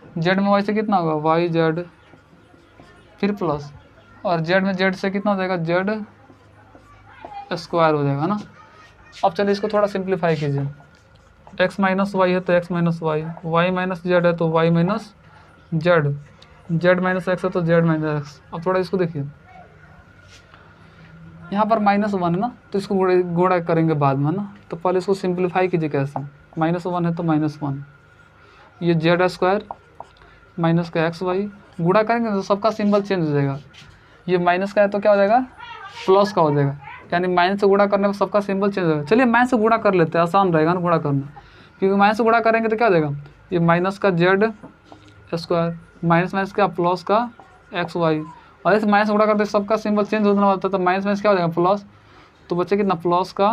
A: जेड में वाई से कितना होगा, वाई जेड, फिर प्लस, और जेड में जेड से कितना हो जाएगा, जेड स्क्वायर हो जाएगा ना। अब चलिए इसको थोड़ा सिंप्लीफाई कीजिए। एक्स माइनस वाई है तो X minus Y, Y minus Z है तो Y minus Z, Z minus X है तो जेड माइनस एक्स। अब थोड़ा इसको देखिए, यहाँ पर -1 है ना, तो इसको गुणा करेंगे बाद में ना। तो पहले इसको सिंप्लीफाई कीजिए कैसे, -1 है तो -1, ये जेड स्क्वायर माइनस का एक्स वाई, गुणा करेंगे तो सबका सिंबल चेंज हो जाएगा। ये माइनस का है तो क्या हो जाएगा, प्लस का हो जाएगा, यानी माइनस से गुणा करने पर सबका सिंबल चेंज हो जाएगा। चलिए माइनस से गुणा कर लेते हैं, आसान रहेगा ना गुणा करना, क्योंकि माइनस से गुणा करेंगे तो क्या हो जाएगा, ये माइनस का जेड स्क्वायर माइनस माइनस क्या प्लस का एक्स वाई, और इस माइनस गुणा करते सबका सिंबल चेंज होने वाला था, तो माइनस माइनस क्या हो जाएगा प्लस, तो बच्चे कितना, प्लस का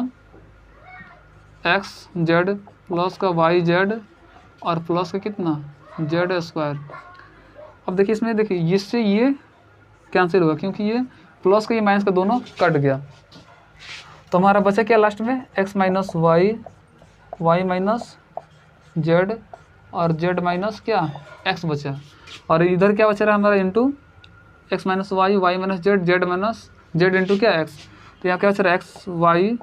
A: एक्स जेड प्लस का वाई जेड और प्लस का कितना जेड स्क्वायर। अब देखिए इसमें, देखिए इससे ये कैंसिल होगा, क्योंकि ये प्लस का ये माइनस का दोनों कट गया, तो हमारा बचा क्या लास्ट में, X minus Y, Y minus Z और जेड माइनस क्या एक्स बचा, और इधर क्या बचा रहा है हमारा, into X minus Y, Y minus Z, Z minus Z into क्या एक्स। तो यहाँ क्या बचा रहा है, X Y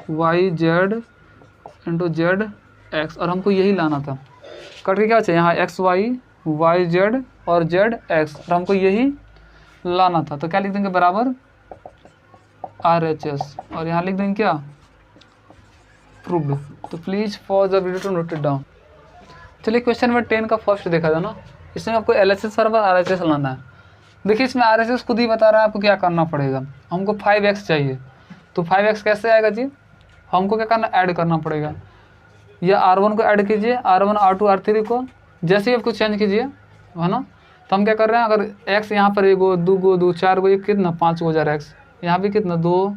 A: Y Z into Z X, और हमको यही लाना था। कट के क्या बचा यहाँ, एक्स वाई वाई जेड और जेड एक्स, और हमको यही लाना था। तो क्या लिख देंगे, बराबर RHS, और यहाँ लिख देंगे क्या, प्रूव्ड। तो please for the video to note it down. चलिए क्वेश्चन नंबर 10 का फर्स्ट देखा था ना, इसमें आपको LHS बराबर RHS लाना है। देखिए इसमें RHS खुद ही बता रहा है आपको क्या करना पड़ेगा। हमको 5x चाहिए, तो 5x कैसे आएगा जी, हमको क्या करना, ऐड करना पड़ेगा। या R1 को ऐड कीजिए, R1 R2 R3 को जैसे ही आपको चेंज कीजिए, है ना। तो हम क्या कर रहे हैं, अगर x यहाँ पर 1 गो 2 गो 2 4 गो, एक कितना 5 हो जा रहा है x, यहाँ भी कितना 2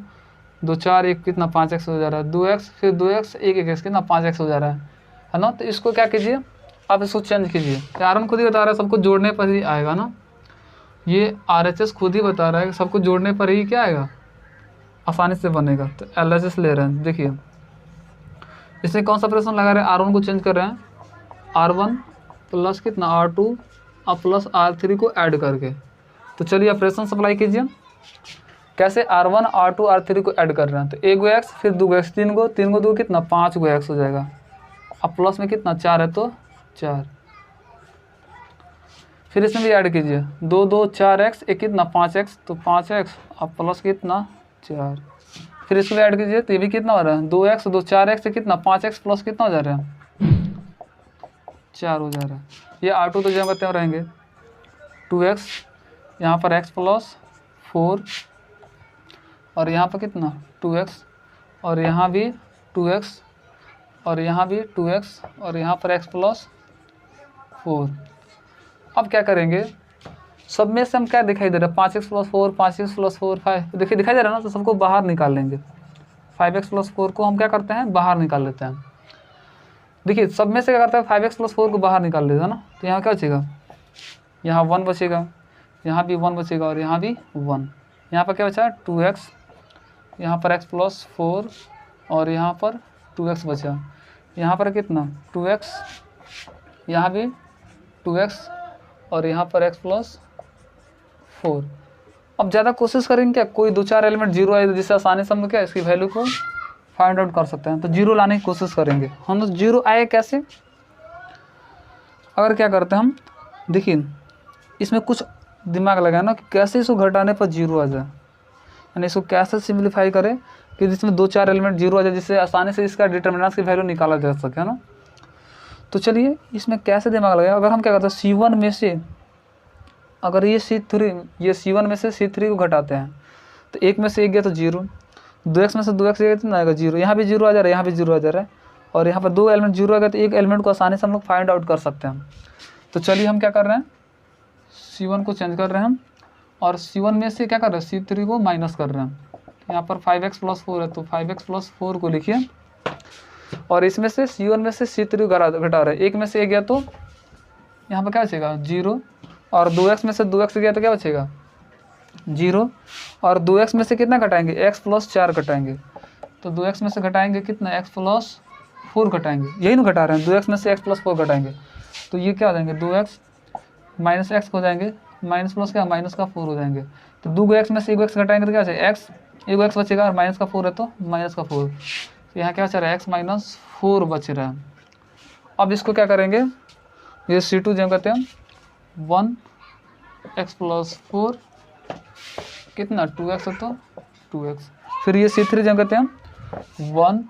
A: 2 4 1 कितना 5x हो जा रहा है, 2x फिर 2x 1 1x कितना 5x हो जा रहा है ना। तो इसको क्या कीजिए, आप इसको चेंज कीजिए। R1 खुद ही बता रहा है सबको जोड़ने पर ही आएगा ना, ये RHS खुद ही बता रहा है सबको जोड़ने पर ही क्या आएगा, आसानी से बनेगा। तो LHS ले रहे हैं, देखिए इसमें कौन सा ऑपरेशन लगा रहे हैं, R1 को चेंज कर रहे हैं, R1 प्लस कितना R2 और प्लस R3 को ऐड करके। तो चलिए ऑपरेशन सप्लाई कीजिए, कैसे, R1 R2 R3 को ऐड कर रहे हैं, तो 1 गो x फिर 2 गो x, 3 गो 2 कितना 5 गो x हो जाएगा, अब प्लस में कितना 4 है तो 4, फिर इसमें भी ऐड कीजिए 2 2 4x, एक कितना 5x तो 5x, अब प्लस कितना 4, फिर इसको भी ऐड कीजिए, तो ये भी कितना हो रहा है 2x 2 4x से कितना 5x प्लस कितना हो जा रहा है 4 हो जा रहा है। ये R2 तो जगह पर रहेंगे 2x, यहाँ पर x प्लस 4, और यहाँ पर कितना 2x, और यहाँ भी 2x, और यहाँ भी 2x, और यहाँ पर x प्लस 4। अब क्या करेंगे, सब में से हम क्या दिखाई दे रहा है, 5x प्लस 4 5x प्लस 4 5, देखिए दिखाई दे रहा है ना, तो सबको बाहर निकाल लेंगे। 5x प्लस 4 को हम क्या करते हैं, बाहर निकाल लेते हैं। देखिए सब में से क्या करता है 5x प्लस 4 को बाहर निकाल लेता है ना, तो यहाँ क्या बचेगा, यहाँ 1 बचेगा, यहाँ भी 1 बचेगा और यहाँ भी 1। यहाँ पर क्या बचा 2x, यहाँ पर x प्लस 4 और यहाँ पर 2x बचा। यहाँ पर कितना 2x, यहाँ भी 2x और यहाँ पर x प्लस 4। अब ज़्यादा कोशिश करेंगे क्या, कोई 2-4 एलिमेंट जीरो आए जिससे आसानी से हम क्या इसकी वैल्यू को फाइंड आउट कर सकते हैं। तो जीरो लाने की कोशिश करेंगे हम। तो जीरो आए कैसे, अगर क्या करते हैं हम, देखिए इसमें कुछ दिमाग लगाए ना कि कैसे इसको घटाने पर जीरो आ जाए, यानी इसको कैसे सिंप्लीफाई करें कि जिसमें 2-4 एलिमेंट जीरो आ जाए, जिससे आसानी से इसका डिटर्मिनेंट्स की वैल्यू निकाला जा सके, है ना। तो चलिए इसमें कैसे दिमाग लगाए। अगर हम क्या करते हैं C1 में से, अगर ये C1 में से C3 को घटाते हैं तो 1 में से 1 गया तो 0, 2x में से 2x गया कितना आएगा 0, यहाँ भी 0 आ जा रहा है, यहाँ भी 0 आ जा रहा है, और यहाँ पर 2 एलिमेंट 0 आ गया तो एक एलिमेंट को आसानी से हम लोग फाइंड आउट कर सकते हैं। तो चलिए हम क्या कर रहे हैं, C1 को चेंज कर रहे हैं हम, और C1 में से क्या कर रहे हैं C3 को माइनस कर रहे हैं। यहाँ पर 5x प्लस 4 है तो 5x प्लस 4 को लिखिए, और इसमें से C1 में से C3 घटा रहे हैं, 1 में से 1 गया तो यहाँ पर क्या बचेगा 0, और 2x में से 2x गया तो क्या बचेगा 0, और 2x में से कितना घटाएंगे x प्लस 4 घटाएंगे, तो 2x में से घटाएंगे कितना x प्लस 4 घटाएंगे, यही ना घटा रहे हैं, 2x में से x प्लस 4 घटाएंगे तो ये क्या हो जाएंगे 2x माइनस x हो जाएंगे, माइनस प्लस क्या माइनस का 4 हो जाएंगे। तो 2x में से 1x घटाएंगे तो क्या बचेगा x, 1x बचेगा और माइनस का 4 है तो माइनस का 4, तो यहाँ क्या बच रहा है x माइनस 4 बच रहा है। अब इसको क्या करेंगे, ये C2 जो कहते हैं 1x प्लस 4 कितना 2x है तो 2x, फिर ये C3 जो कहते हैं 1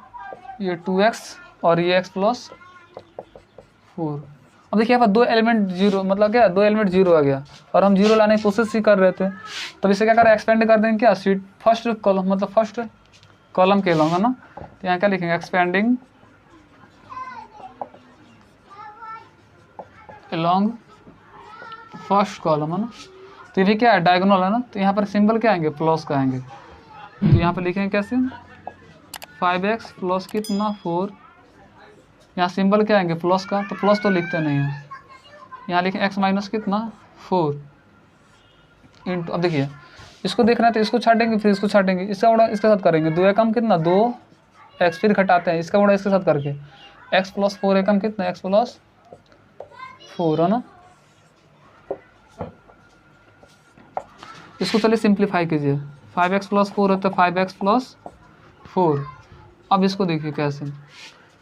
A: ये 2x और ये x प्लस 4। अब देखिए यहाँ पर 2 एलिमेंट जीरो, मतलब क्या 2 एलिमेंट जीरो आ गया और हम जीरो लाने की कोशिश ही कर रहे थे, तब इसे क्या करें एक्सपेंड कर देंगे क्या सीट फर्स्ट कॉलम, मतलब फर्स्ट कॉलम के लॉन्ग है ना, तो यहाँ क्या लिखेंगे एक्सपेंडिंग अलॉन्ग फर्स्ट कॉलम है ना, तो ये भी क्या है डायगोनल है ना, तो यहाँ पर सिंबल क्या आएंगे प्लस का आएंगे, तो यहाँ पर लिखेंगे कैसे 5x प्लस कितना 4, यहाँ सिंबल क्या आएंगे प्लस का, तो प्लस तो लिखते नहीं है, यहाँ लिखें x माइनस कितना 4 इंटू, अब देखिए इसको देखना है तो इसको छाटेंगे फिर इसको छाटेंगे, इसका बड़ा इसके साथ करेंगे 2 एकम कितना 2x, फिर घटाते हैं इसका बड़ा इसके साथ करके x प्लस 4 एकम कितना x प्लस 4 है ना। इसको चलिए सिंप्लीफाई कीजिए, 5x प्लस 4 है तो 5x प्लस 4। अब इसको देखिए कैसे,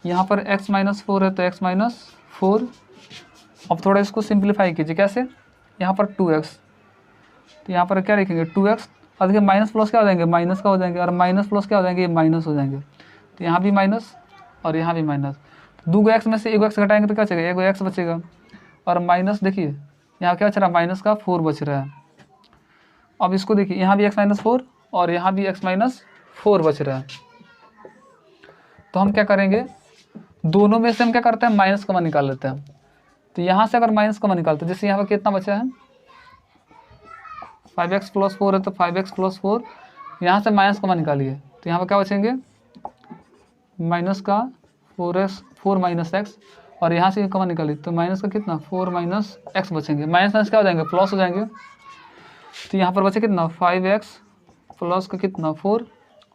A: यहाँ पर x माइनस 4 है तो x माइनस 4। अब थोड़ा इसको सिंप्लीफाई कीजिए कैसे, यहाँ पर 2x, तो यहाँ पर क्या लिखेंगे 2x, और देखिए माइनस प्लस क्या हो जाएंगे माइनस का हो जाएंगे, और माइनस प्लस क्या हो जाएंगे ये माइनस हो जाएंगे, तो यहाँ भी माइनस और यहाँ भी माइनस, तो 2 x में से 1 x घटाएंगे तो क्या बचेगा 1 x बचेगा, और माइनस देखिए यहाँ क्या बच रहा है माइनस का 4 बच रहा है। अब इसको देखिए यहाँ भी x माइनस 4 और यहाँ भी x माइनस 4 बच रहा है, तो हम क्या करेंगे दोनों में से हम क्या करते हैं माइनस कॉमन निकाल लेते हैं, तो यहाँ से अगर माइनस कॉमन निकालते हैं जैसे यहाँ पर कितना बचा है 5x प्लस 4 है तो 5x प्लस 4, यहाँ से माइनस कॉमन निकालिए तो यहाँ पर क्या बचेंगे माइनस का 4 माइनस एक्स, और यहाँ से कॉमन निकालिए तो माइनस का कितना 4 माइनस एक्स बचेंगे, माइनस माइनस क्या हो जाएंगे प्लस हो जाएंगे, तो यहाँ पर बचे कितना 5x प्लस का कितना 4,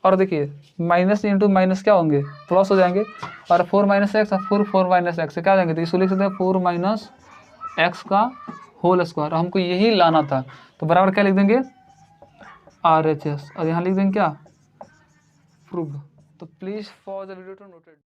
A: और देखिए माइनस इंटू माइनस क्या होंगे प्लस हो जाएंगे, और 4 माइनस एक्स और 4 माइनस एक्स से क्या हो जाएंगे, तो इसको लिख सकते हैं 4 माइनस एक्स का होल स्क्वायर, हमको यही लाना था, तो बराबर क्या लिख देंगे RHS, और यहाँ लिख देंगे क्या प्रूव। तो please pause the video to note it.